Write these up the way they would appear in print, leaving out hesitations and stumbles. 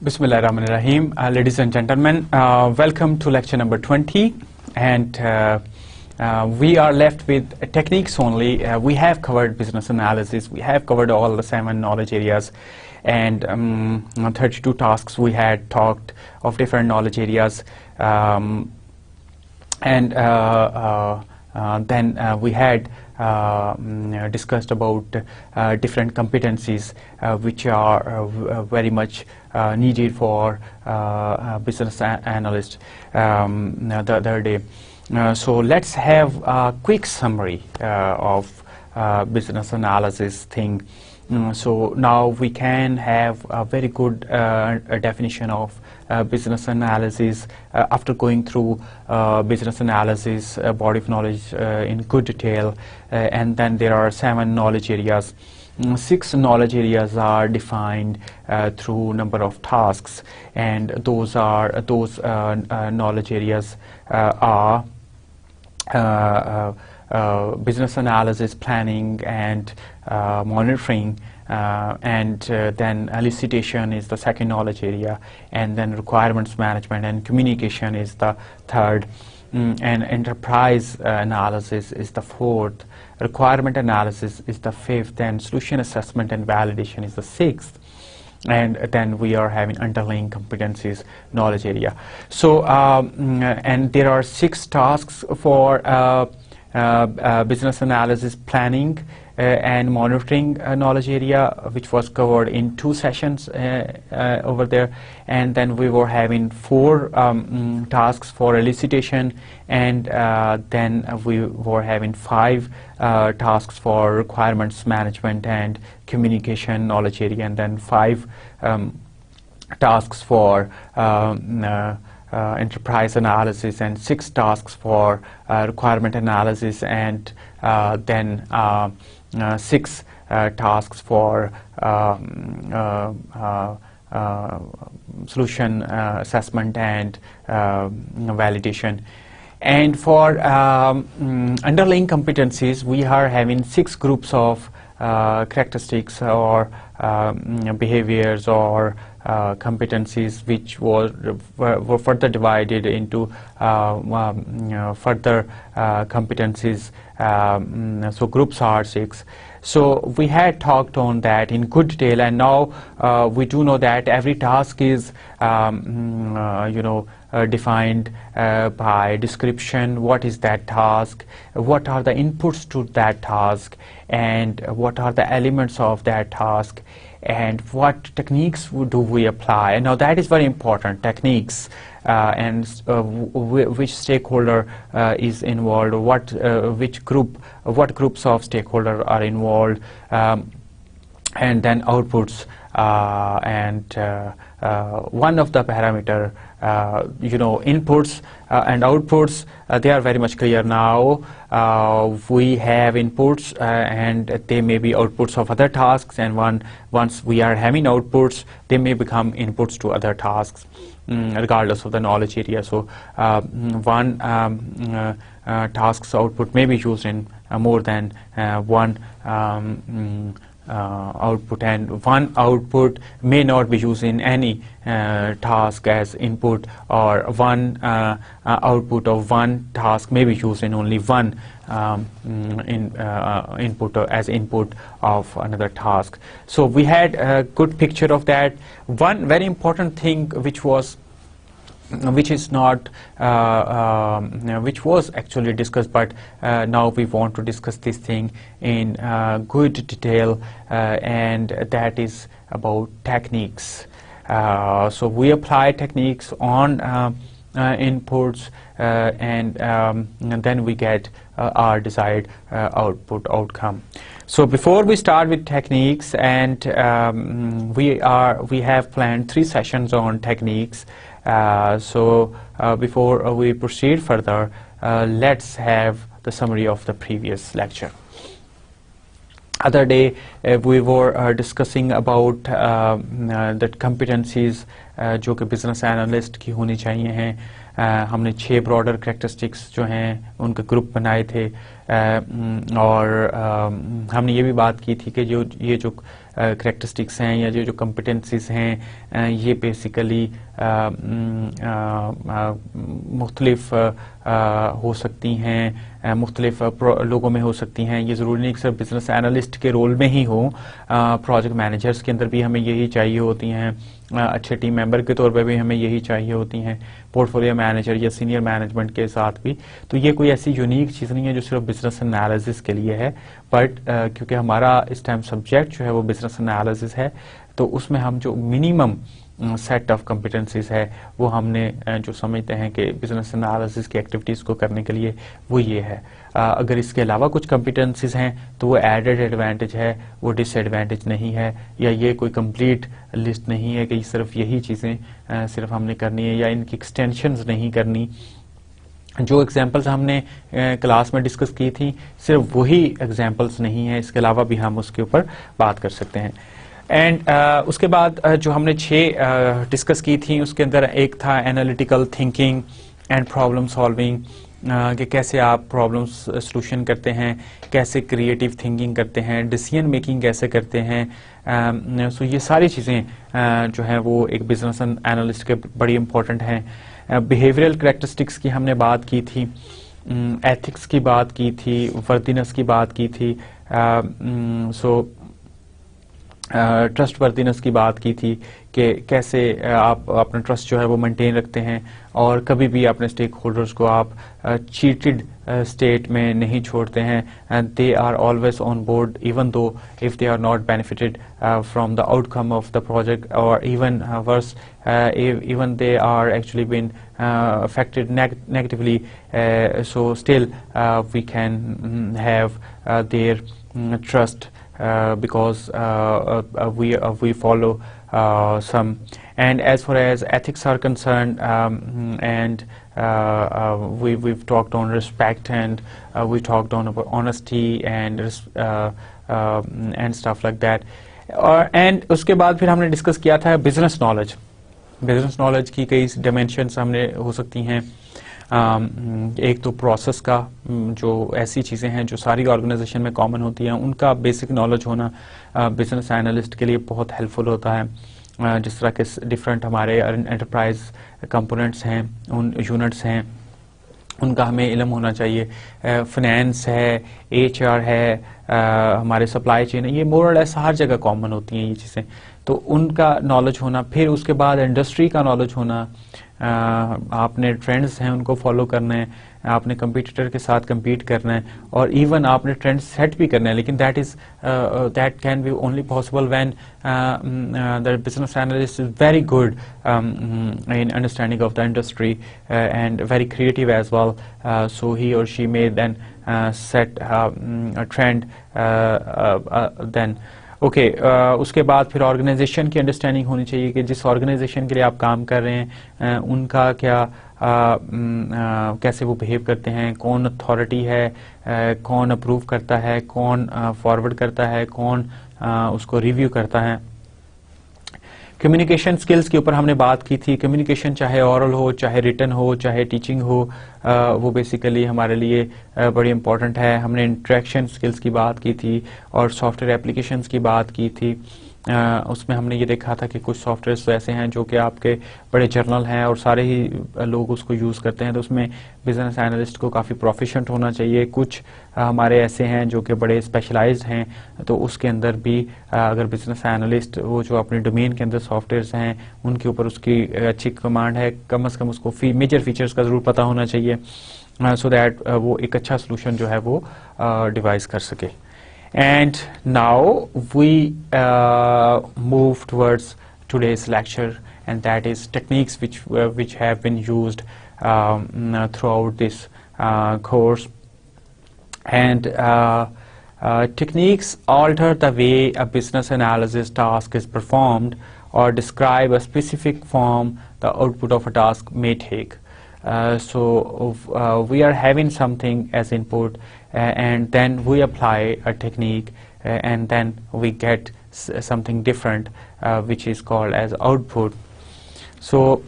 Bismillahirrahmanirrahim. Ladies and gentlemen, welcome to lecture number 20, and we are left with techniques only. We have covered business analysis, we have covered all the 7 knowledge areas, and 32 tasks. We had talked of different knowledge areas, and then we had discussed about different competencies which are very much needed for business analyst the other day. So let's have a quick summary of business analysis thing. So now we can have a very good definition of business analysis after going through business analysis, body of knowledge in good detail, and then there are 7 knowledge areas. 6 knowledge areas are defined through number of tasks, and those knowledge areas are business analysis, planning, and monitoring, and then elicitation is the second knowledge area, and then requirements management and communication is the third, and enterprise analysis is the fourth, requirement analysis is the fifth, and solution assessment and validation is the sixth. And then we are having underlying competencies knowledge area. So and there are 6 tasks for business analysis, planning, and monitoring knowledge area, which was covered in 2 sessions over there. And then we were having 4 tasks for elicitation, and then we were having 5 tasks for requirements management and communication knowledge area, and then 5 tasks for enterprise analysis, and 6 tasks for requirement analysis, and then 6 tasks for solution assessment and validation. And for underlying competencies, we are having 6 groups of characteristics or behaviors or competencies, which were further divided into further competencies. So groups are 6. So we had talked on that in good detail, and now we do know that every task is defined by description. What is that task? What are the inputs to that task? And what are the elements of that task? And what techniques do we apply? And now that is very important, techniques, and which stakeholder is involved, what groups of stakeholders are involved, and then outputs, and one of the parameter, inputs and outputs, they are very much clear now. We have inputs and they may be outputs of other tasks, and once we are having outputs, they may become inputs to other tasks, regardless of the knowledge area. So one task's output may be used in more than one output, and one output may not be used in any task as input, or one output of one task may be used in only one input as input of another task. So we had a good picture of that. One very important thing which was actually discussed, but now we want to discuss this thing in good detail, and that is about techniques. So we apply techniques on inputs, and then we get our desired outcome. So before we start with techniques, and we have planned 3 sessions on techniques. So before we proceed further, let's have the summary of the previous lecture. Other day we were discussing about the competencies जो कि business analyst की होनी चाहिए हैं. हमने 6 broader characteristics जो हैं उनके ग्रुप बनाए थे, اور ہم نے یہ بھی بات کی تھی کہ یہ جو کریکٹرسٹکس ہیں یا جو کمپٹنسیز ہیں یہ بیسیکلی مختلف ہو سکتی ہیں، مختلف لوگوں میں ہو سکتی ہیں. یہ ضروری نہیں کہ صرف بزنس انالسٹ کے رول میں ہی ہوں، پروجیکٹ مینیجرز کے اندر بھی ہمیں یہی چاہیے ہوتی ہیں، اچھے ٹیم ممبر کے طور پہ بھی ہمیں یہی چاہیے ہوتی ہیں، پورٹ فولیو مینیجر یا سینئر مینجمنٹ کے ساتھ بھی. تو یہ کوئی ایسی یونیک چیز نہیں ہے جو صرف بزنس انالیسس کے لیے ہے، بٹ کیونکہ ہمارا اس ٹائم سبجیکٹ جو ہے وہ بزنس انالیسس ہے، تو اس میں ہم جو منیمم سیٹ آف کمپٹنسیز ہے وہ ہم نے جو سمجھتے ہیں کہ بزنس انالیسس کی ایکٹیویٹیز کو کرنے کے لیے وہ یہ ہے. اگر اس کے علاوہ کچھ کمپٹنسیز ہیں تو وہ ایڈڈ ایڈوانٹیج ہے، وہ ڈس ایڈوانٹیج نہیں ہے، یا یہ کوئی کمپلیٹ لسٹ نہیں ہے کہ صرف یہی چیزیں صرف ہم نے کرنی ہے یا ان کی ایکسٹینشنز نہیں کرنی. جو ایگزامپلس ہم نے کلاس میں ڈسکس کی تھیں صرف وہی ایگزامپلس نہیں ہیں، اس کے علاوہ بھی ہم اس کے اوپر بات کر سکتے ہیں. اینڈ اس کے بعد جو ہم نے 6 ڈسکس کی تھیں اس کے اندر ایک تھا analytical thinking and problem solving, کہ کیسے آپ پرابلمس سلوشن کرتے ہیں، کیسے کریٹیو تھنکنگ کرتے ہیں، ڈیسیژن میکنگ کیسے کرتے ہیں. سو یہ ساری چیزیں جو ہیں وہ ایک بزنس انالسٹ کے بڑی امپورٹنٹ ہیں. بیہیویئرل کریکٹرسٹکس کی ہم نے بات کی تھی، ایتھکس کی بات کی تھی، وردینس کی بات کی تھی، سو ٹرسٹ وردینس کی بات کی تھی کہ کیسے آپ اپنا ٹرسٹ جو ہے وہ مینٹین رکھتے ہیں اور کبھی بھی اپنے اسٹیک ہولڈرز کو آپ چیٹڈ اسٹیٹ میں نہیں چھوڑتے ہیں. They are always on board even though if they are not benefited from the outcome of the project اور even worse even they are actually been affected negatively, so still we can have their trust because we follow some. And as far as ethics are concerned, and we've talked on respect, and we talked on about honesty and stuff like that. And اس کے بعد پھر ہم نے discuss کیا تھا business knowledge. Business knowledge کی کئی dimensions ہم نے ہو سکتی ہیں. ایک تو پروسیس کا، جو ایسی چیزیں ہیں جو ساری آرگنائزیشن میں کامن ہوتی ہیں ان کا بیسک نالج ہونا بزنس انالسٹ کے لیے بہت ہیلپ فل ہوتا ہے. جس طرح کے ڈفرینٹ ہمارے انٹرپرائز کمپوننٹس ہیں، ان یونٹس ہیں، ان کا ہمیں علم ہونا چاہیے. فنانس ہے، HR ہے، ہمارے سپلائی چین ہے، یہ مور اور لیس ہر جگہ کامن ہوتی ہیں یہ چیزیں، تو ان کا نالج ہونا. پھر اس کے بعد انڈسٹری کا نالج ہونا، آپ نے ٹرینڈز ہیں ان کو فالو کرنا ہے، آپ نے کمپیٹیٹر کے ساتھ کمپیٹ کرنا ہے، اور ایون آپ نے ٹرینڈ سیٹ بھی کرنا ہے. لیکن that can be only possible when the business analyst is very good in understanding of the industry and very creative as well, so he or she may then set a trend then. Okay, اس کے بعد پھر organization کی understanding ہونی چاہیے کہ جس organization کے لیے آپ کام کر رہے ہیں ان کا کیا کیسے وہ بہیو کرتے ہیں، کون اتھارٹی ہے، کون اپروو کرتا ہے، کون فارورڈ کرتا ہے، کون اس کو ریویو کرتا ہے. کمیونیکیشن سکلز کے اوپر ہم نے بات کی تھی. کمیونیکیشن چاہے اورل ہو، چاہے ریٹن ہو، چاہے ٹیچنگ ہو، وہ بیسیکلی ہمارے لیے بڑی امپورٹنٹ ہے. ہم نے انٹریکشن سکلز کی بات کی تھی اور سافٹ ویئر اپلیکیشنز کی بات کی تھی. اس میں ہم نے یہ دیکھا تھا کہ کچھ سافٹ ویئرس ایسے ہیں جو کہ آپ کے بڑے جرنل ہیں اور سارے ہی لوگ اس کو یوز کرتے ہیں، تو اس میں بزنس انالسٹ کو کافی پروفیشنٹ ہونا چاہیے. کچھ ہمارے ایسے ہیں جو کہ بڑے اسپیشلائزڈ ہیں، تو اس کے اندر بھی اگر بزنس انالسٹ وہ جو اپنے ڈومین کے اندر سافٹ ویئرس ہیں ان کے اوپر اس کی اچھی کمانڈ ہے، کم از کم اس کو میجر فیچرز کا ضرور پتہ ہونا چاہیے، سو دیٹ وہ ایک اچھا سلوشن جو ہے وہ ڈیوائز کر سکے. And now we move towards today's lecture, and that is techniques which have been used throughout this course. And techniques alter the way a business analysis task is performed or describe a specific form the output of a task may take. So we are having something as input, and then we apply a technique, and then we get something different, which is called as output. So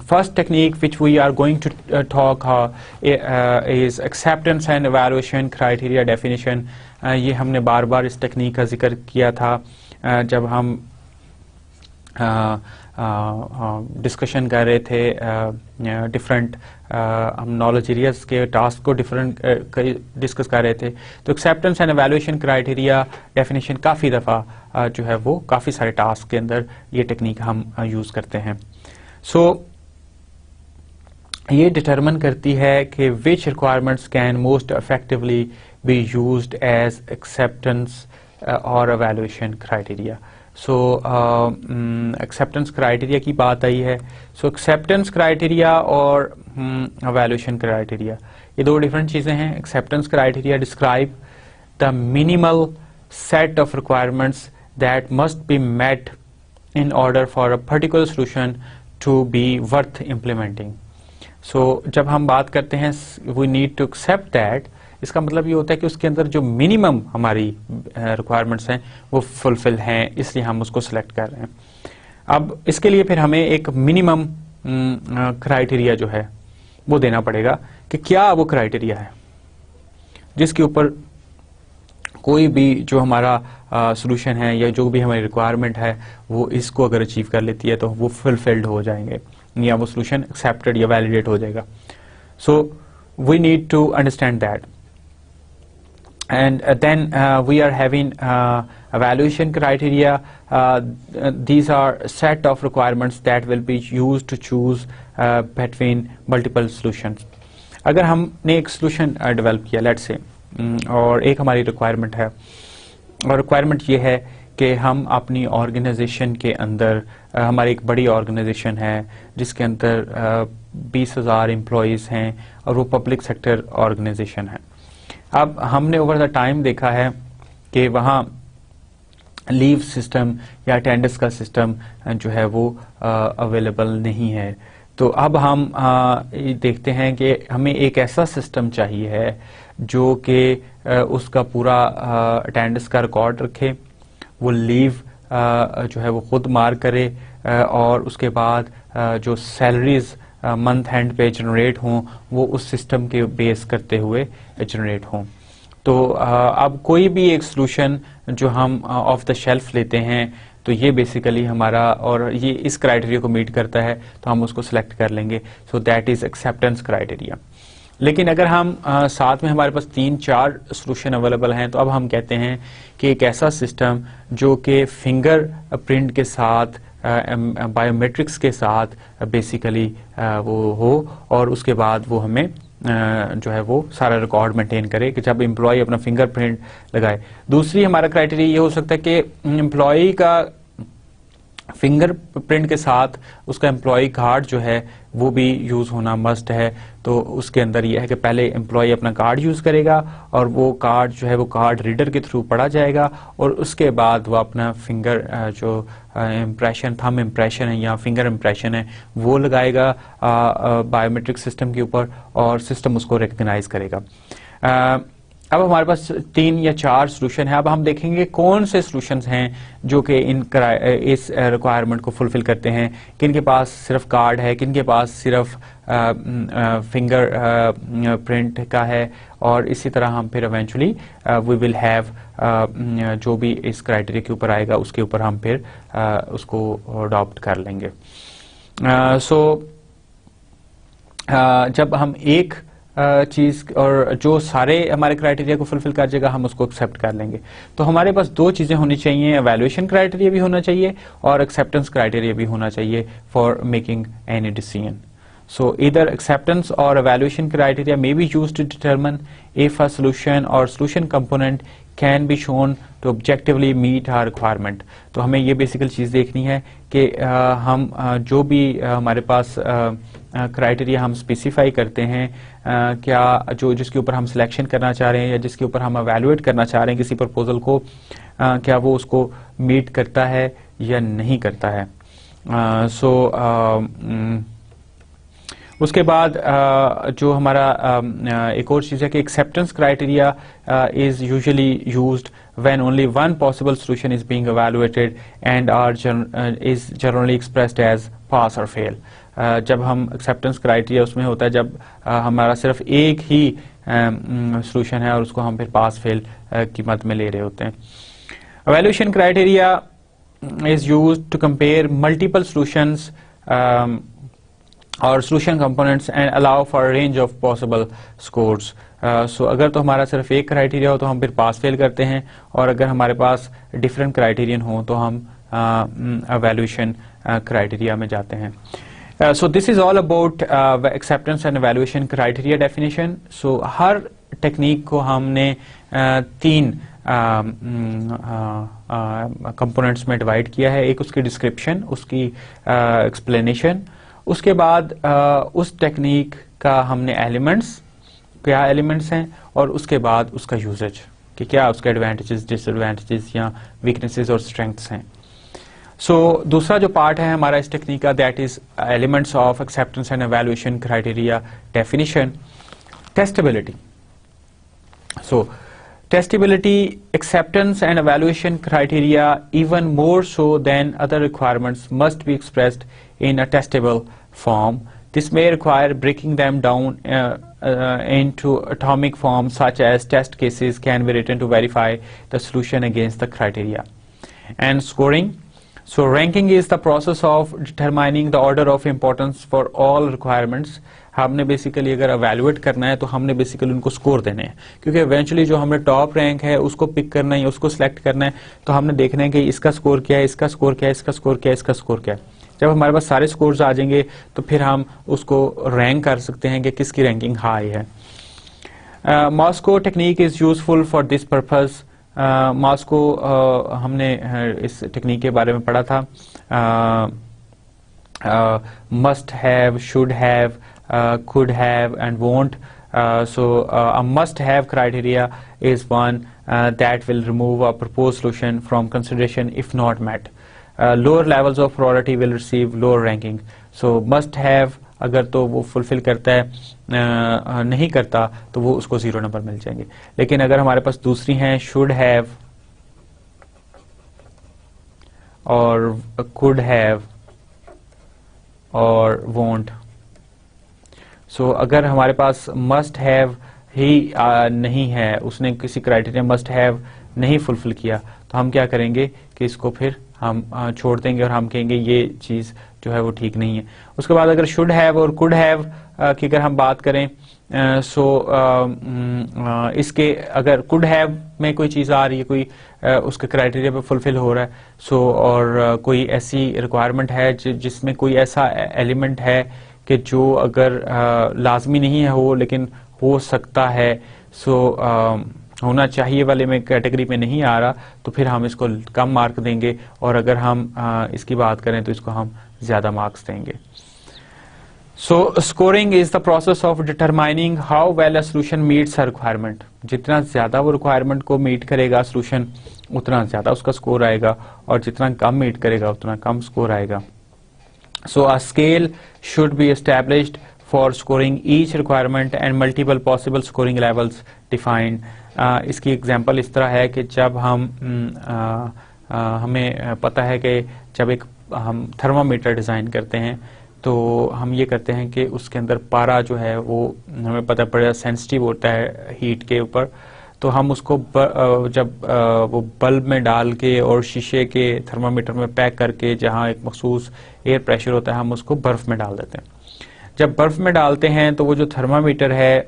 first technique which we are going to talk is acceptance and evaluation criteria definition. یہ ہم نے بار بار اس technique کا ذکر کیا تھا جب ہم discussion کر رہے تھے ڈفرینٹ ہم نالج ایریاز کے ٹاسک کو ڈفرینٹ ڈسکس کر رہے تھے. تو acceptance and evaluation criteria definition کافی دفعہ جو ہے وہ کافی سارے ٹاسک کے اندر یہ ٹیکنیک ہم یوز کرتے ہیں. سو یہ ڈٹرمن کرتی ہے کہ which requirements can most effectively be used as acceptance اور evaluation criteria. So acceptance criteria کی بات آئی ہے. سو ایکسیپٹنس کرائٹیریا اور ایویلویشن کرائٹیریا یہ دو ڈفرینٹ چیزیں ہیں. Acceptance criteria describe the minimal set of requirements that must be met in order for a particular solution to be worth implementing. So جب ہم بات کرتے ہیں we need to accept that, اس کا مطلب یہ ہوتا ہے کہ اس کے اندر جو منیمم ہماری requirements ہیں وہ فلفل ہیں, اس لیے ہم اس کو سلیکٹ کر رہے ہیں. اب اس کے لیے پھر ہمیں ایک منیمم کرائٹیریا جو ہے وہ دینا پڑے گا کہ کیا وہ کرائٹیریا ہے جس کے اوپر کوئی بھی جو ہمارا سولوشن ہے یا جو بھی ہماری ریکوائرمنٹ ہے وہ اس کو اگر اچیو کر لیتی ہے تو وہ فلفلڈ ہو جائیں گے یا وہ سولوشن ایکسیپٹڈ یا ویلیڈیٹ ہو جائے گا. So we need to understand that and then we are having evaluation criteria. These are set of requirements that will be used to choose between multiple solutions. اگر ہم نے ایک سولوشن ڈیولپ کیا let's say اور ایک ہماری requirement ہے اور ریکوائرمنٹ یہ ہے کہ ہم اپنی آرگنائزیشن کے اندر ہماری ایک بڑی آرگنائزیشن ہے جس کے اندر 20,000 امپلائیز ہیں اور وہ پبلک سیکٹر آرگنائزیشن ہے. اب ہم نے اوور دا ٹائم دیکھا ہے کہ وہاں لیو سسٹم یا اٹینڈنس کا سسٹم جو ہے وہ اویلیبل نہیں ہے. تو اب ہم دیکھتے ہیں کہ ہمیں ایک ایسا سسٹم چاہیے ہے جو کہ اس کا پورا اٹینڈنس کا ریکارڈ رکھے, وہ لیو جو ہے وہ خود مارک کرے اور اس کے بعد جو سیلریز منتھ اینڈ پہ جنریٹ ہوں وہ اس سسٹم کے بیس کرتے ہوئے جنریٹ ہوں. تو اب کوئی بھی ایک سولوشن جو ہم آف دا شیلف لیتے ہیں تو یہ بیسیکلی ہمارا اور یہ اس کرائٹیریا کو میٹ کرتا ہے تو ہم اس کو سلیکٹ کر لیں گے. So that is acceptance criteria. لیکن اگر ہم ساتھ میں ہمارے پاس 3-4 سولوشن اویلیبل ہیں تو اب ہم کہتے ہیں کہ ایک ایسا سسٹم جو کہ فنگر پرنٹ کے ساتھ بایو میٹرکس کے ساتھ بیسیکلی وہ ہو اور اس کے بعد وہ ہمیں جو ہے وہ سارا ریکارڈ مینٹین کرے کہ جب امپلائی اپنا فنگر پرنٹ لگائے. دوسری ہمارا کرائٹیریا یہ ہو سکتا ہے کہ امپلائی کا فنگر پرنٹ کے ساتھ اس کا امپلائی کارڈ جو ہے وہ بھی یوز ہونا مسٹ ہے. تو اس کے اندر یہ ہے کہ پہلے امپلائی اپنا کارڈ یوز کرے گا اور وہ کارڈ جو ہے وہ کارڈ ریڈر کے تھرو پڑھا جائے گا اور اس کے بعد وہ اپنا فنگر جو امپریشن تھم امپریشن ہے یا فنگر امپریشن ہے وہ لگائے گا بایو میٹرک سسٹم کے اوپر اور سسٹم اس کو ریکگنائز کرے گا. اب ہمارے پاس 3 یا 4 سولوشن ہیں. اب ہم دیکھیں گے کون سے سولوشنز ہیں جو کہ اس ریکوائرمنٹ کو فلفل کرتے ہیں, کن کے پاس صرف کارڈ ہے, کن کے پاس صرف فنگر پرنٹ کا ہے, اور اسی طرح ہم پھر ایونچولی وی ول ہیو جو بھی اس کرائٹیریا کے اوپر آئے گا اس کے اوپر ہم پھر اس کو اڈاپٹ کر لیں گے. سو جب ہم ایک چیز اور جو سارے ہمارے کرائٹیریا کو فلفل کر جائے گا ہم اس کو ایکسیپٹ کر لیں گے. تو ہمارے پاس 2 چیزیں ہونی چاہیے, ایویلویشن کرائٹیریا بھی ہونا چاہیے اور ایکسیپٹنس کرائٹیریا بھی ہونا چاہیے for making any decision. So either acceptance or evaluation criteria may be used to determine if a solution or solution component can be shown to objectively meet our requirement. تو ہمیں یہ بیسیکل چیز دیکھنی ہے کہ ہم جو بھی ہمارے پاس کرائٹیریا ہم اسپیسیفائی کرتے ہیں کیا جو جس کے اوپر ہم سلیکشن کرنا چاہ رہے ہیں یا جس کے اوپر ہم ایویلویٹ کرنا چاہ رہے ہیں کسی پرپوزل کو, کیا وہ اس کو میٹ کرتا ہے یا نہیں کرتا ہے. اس کے بعد جو ہمارا ایک اور چیز ہے کہ acceptance criteria is usually used when only one possible solution is being evaluated and is generally expressed as pass or fail. جب ہم ایکسیپٹنس کرائٹیریا اس میں ہوتا ہے جب ہمارا صرف ایک ہی سولوشن ہے اور اس کو ہم پھر پاس فیل کی مد میں لے رہے ہوتے ہیں. Evaluation criteria is used to compare multiple solutions or solution components and allow for a range of possible scores. So اگر تو ہمارا صرف ایک کرائٹیریا ہو تو ہم پھر پاس فیل کرتے ہیں, اور اگر ہمارے پاس ڈفرینٹ کرائٹیرین ہوں تو ہم ایویلویشن کرائٹیریا میں جاتے ہیں. So this is all about acceptance and evaluation criteria definition. So Hare technique کو ہم نے تین کمپوننٹس میں ڈیوائڈ کیا ہے. ایک اس کی ڈسکرپشن, اس کی ایکسپلینیشن, اس کے بعد اس ٹیکنیک کا ہم نے ایلیمنٹس, کیا ایلیمنٹس ہیں, اور اس کے بعد اس کا یوزج کہ کیا اس کے ایڈوانٹیجز, ڈس ایڈوانٹیجز یا ویکنیسز اور اسٹرینگس ہیں. سو دوسرا جو پارٹ ہے ہمارا اس ٹیکنیک کا, that is elements of acceptance and evaluation criteria definition. Testability. So testability, acceptance and evaluation criteria, even more so than other requirements, must be expressed in a testable form. This may require breaking them down into atomic form, such as test cases can be written to verify the solution against the criteria. And scoring. So ranking is the process of determining the order of importance for all requirements. ہم نے basically اگر evaluate کرنا ہے تو ہم نے basically ان کو score دینے ہیں, کیونکہ ایونچولی جو ہم نے ٹاپ رینک ہے اس کو پک کرنا ہے, اس کو سلیکٹ کرنا ہے, تو ہم نے دیکھنا ہے کہ اس کا سکور کیا ہے, اس کا سکور کیا ہے, اس کا سکور کیا ہے, اس کا سکور کیا ہے. جب ہمارے پاس سارے سکورز آ جائیں گے تو پھر ہم اس کو رینک کر سکتے ہیں کہ کس کی رینکنگ ہائی ہے. Moscow technique is useful for this purpose. Moscow ہم نے اس ٹیکنیک کے بارے میں پڑھا تھا. Must have, should have, could have and won't. So a must have criteria is one that will remove a proposed solution from consideration if not met. Lower levels of priority will receive lower ranking. So must have اگر تو وہ فلفل کرتا ہے, نہیں کرتا تو وہ اس کو 0 نمبر مل جائیں گے. لیکن اگر ہمارے پاس دوسری ہیں should have اور could have اور won't. سو اگر ہمارے پاس مسٹ ہیو ہی نہیں ہے, اس نے کسی کرائٹیریا مسٹ ہیو نہیں فلفل کیا, تو ہم کیا کریں گے کہ اس کو پھر ہم چھوڑ دیں گے اور ہم کہیں گے یہ چیز جو ہے وہ ٹھیک نہیں ہے. اس کے بعد اگر شوڈ ہیو اور کوڈ ہیو کی اگر ہم بات کریں, سو اس کے اگر کوڈ ہیو میں کوئی چیز آ رہی ہے, کوئی اس کے کرائٹیریا پہ فلفل ہو رہا ہے, سو اور کوئی ایسی ریکوائرمنٹ ہے جس میں کوئی ایسا ایلیمنٹ ہے کہ جو اگر لازمی نہیں ہے ہو لیکن ہو سکتا ہے, سو ہونا چاہیے والے میں کیٹیگری میں نہیں آ رہا, تو پھر ہم اس کو کم مارک دیں گے, اور اگر ہم اس کی بات کریں تو اس کو ہم زیادہ مارکس دیں گے. So scoring is the process of determining how well a solution meets a requirement. جتنا زیادہ وہ ریکوائرمنٹ کو میٹ کرے گا سولوشن, اتنا زیادہ اس کا اسکور آئے گا, اور جتنا کم میٹ کرے گا اتنا کم اسکور آئے گا. So a scale should be established for scoring each requirement and multiple possible scoring levels defined. اس کی ایگزامپل اس طرح ہے کہ جب ہمیں پتہ ہے کہ جب ایک ہم تھرمامیٹر ڈیزائن کرتے ہیں تو ہم یہ کرتے ہیں کہ اس کے اندر پارا جو ہے وہ ہمیں پتہ پڑے سینسٹیو ہوتا ہے ہیٹ کے اوپر, تو ہم اس کو جب وہ بلب میں ڈال کے اور شیشے کے تھرمامیٹر میں پیک کر کے جہاں ایک مخصوص ایئر پریشر ہوتا ہے ہم اس کو برف میں ڈال دیتے ہیں. جب برف میں ڈالتے ہیں تو وہ جو تھرمامیٹر ہے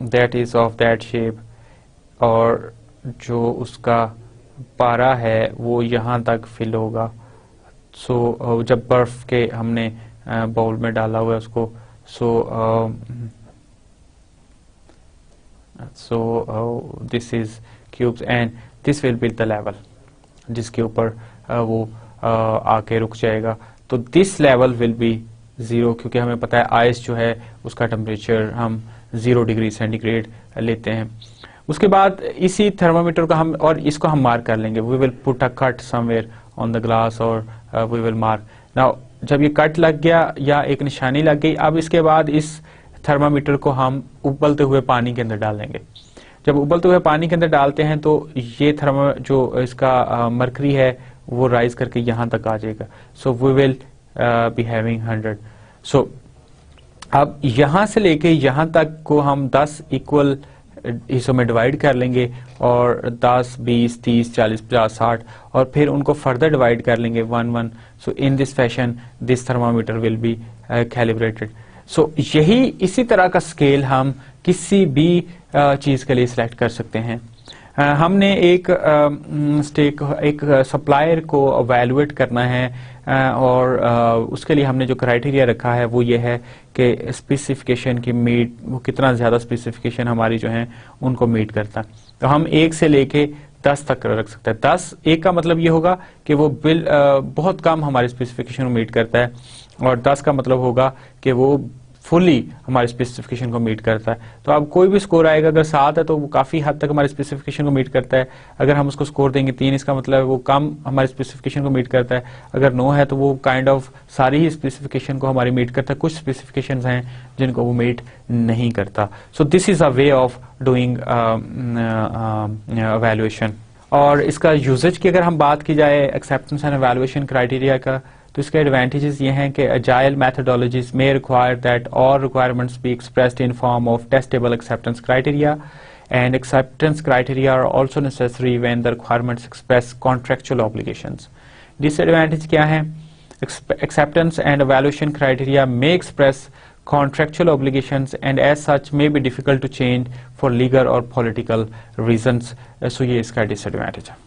that is of that shape, اور جو اس کا پارا ہے وہ یہاں تک فل ہوگا. سو جب برف کے ہم نے باؤل میں ڈالا ہوا ہے اس کو, so this is cubes and this will be the level جس کے اوپر وہ آ کے رک جائے گا. تو this level will be 0, کیونکہ ہمیں پتہ ہے آئس جو ہے اس کا ٹمپریچر ہم 0 ڈگری سینٹی گریڈ لیتے ہیں. اس کے بعد اسی تھرمامیٹر کو ہم اور اس کو ہم مارک کر لیں گے. we will put a cut somewhere on the glass or we will mark. Now جب یہ کٹ لگ گیا یا ایک نشانی لگ گئی, اب اس کے بعد اس تھرمامیٹر کو ہم ابلتے ہوئے پانی کے اندر ڈال دیں گے. جب ابلتے ہوئے پانی کے اندر ڈالتے ہیں تو یہ جو اس کا مرکری ہے وہ رائز کر کے یہاں تک آ جائے گا. So we will be having 100. سو اب یہاں سے لے کے یہاں تک کو ہم 10 ایکول حصوں میں ڈیوائڈ کر لیں گے, اور 10, 20, 30, 40, 50, 60, اور پھر ان کو فردر ڈیوائڈ کر لیں گے 1, 1. So in this fashion this thermometer will be calibrated. So یہی اسی طرح کا اسکیل ہم کسی بھی چیز کے لیے سلیکٹ کر سکتے ہیں. ہم نے ایک سپلائر کو ایویلویٹ کرنا ہے, اور اس کے لیے ہم نے جو کرائٹیریا رکھا ہے وہ یہ ہے کہ اسپیسیفکیشن کی میٹ, وہ کتنا زیادہ اسپیسیفکیشن ہماری جو ہیں ان کو میٹ کرتا. تو ہم 1 سے لے کے 10 تک رکھ سکتے ہیں. 10 1 کا مطلب یہ ہوگا کہ وہ بہت کم ہماری اسپیسیفکیشن کو میٹ کرتا ہے, اور 10 کا مطلب ہوگا کہ وہ فلی ہماری اسپیسیفکیشن کو میٹ کرتا ہے. تو اب کوئی بھی اسکور آئے گا, اگر 7 ہے تو وہ کافی حد تک ہماری اسپیسیفکیشن کو میٹ کرتا ہے. اگر ہم اس کو اسکور دیں گے 3, اس کا مطلب ہے وہ کم ہماری اسپیسیفکیشن کو میٹ کرتا ہے. اگر 9 ہے تو وہ کائنڈ آف ساری ہی اسپیسیفکیشن کو ہماری میٹ کرتا ہے. کچھ اسپیسیفکیشنز ہیں جن کو وہ میٹ نہیں کرتا. سو this is a way of doing evaluation. اور اس کا یوزج کی اگر ہم بات کی جائے ایکسیپٹنس اینڈ ایویلویشن کرائٹیریا کا, تو اس کے ایڈوانٹیجز یہ ہیں کہ اجائل methodologies may require that all requirements be expressed in form of testable acceptance criteria, and acceptance criteria are also necessary when the requirements express contractual obligations. Disadvantage کیا ہے؟ Acceptance and evaluation criteria may express contractual obligations and as such may be difficult to change for legal or political reasons. So یہ اس کا disadvantage ہے.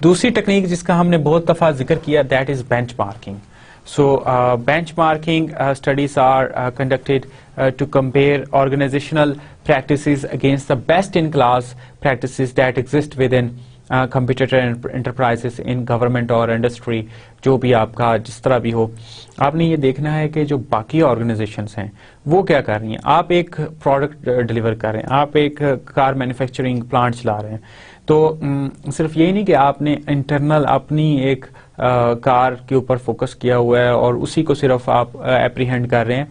دوسری technique جس کا ہم نے بہت دفعہ ذکر کیا, that is benchmarking. So benchmarking studies are conducted to compare organisational practices against the best in class practices that exist within competitor enterprises in government اور انڈسٹری. جو بھی آپ کا جس طرح بھی ہو, آپ نے یہ دیکھنا ہے کہ جو باقی آرگنائزیشنز ہیں وہ کیا کر رہی ہیں. آپ ایک پروڈکٹ ڈلیور کر رہے ہیں, آپ ایک کار مینوفیکچرنگ پلانٹ چلا رہے ہیں, تو صرف یہی نہیں کہ آپ نے انٹرنل اپنی ایک کار کے اوپر فوکس کیا ہوا ہے اور اسی کو صرف آپ اپریہینڈ کر رہے ہیں,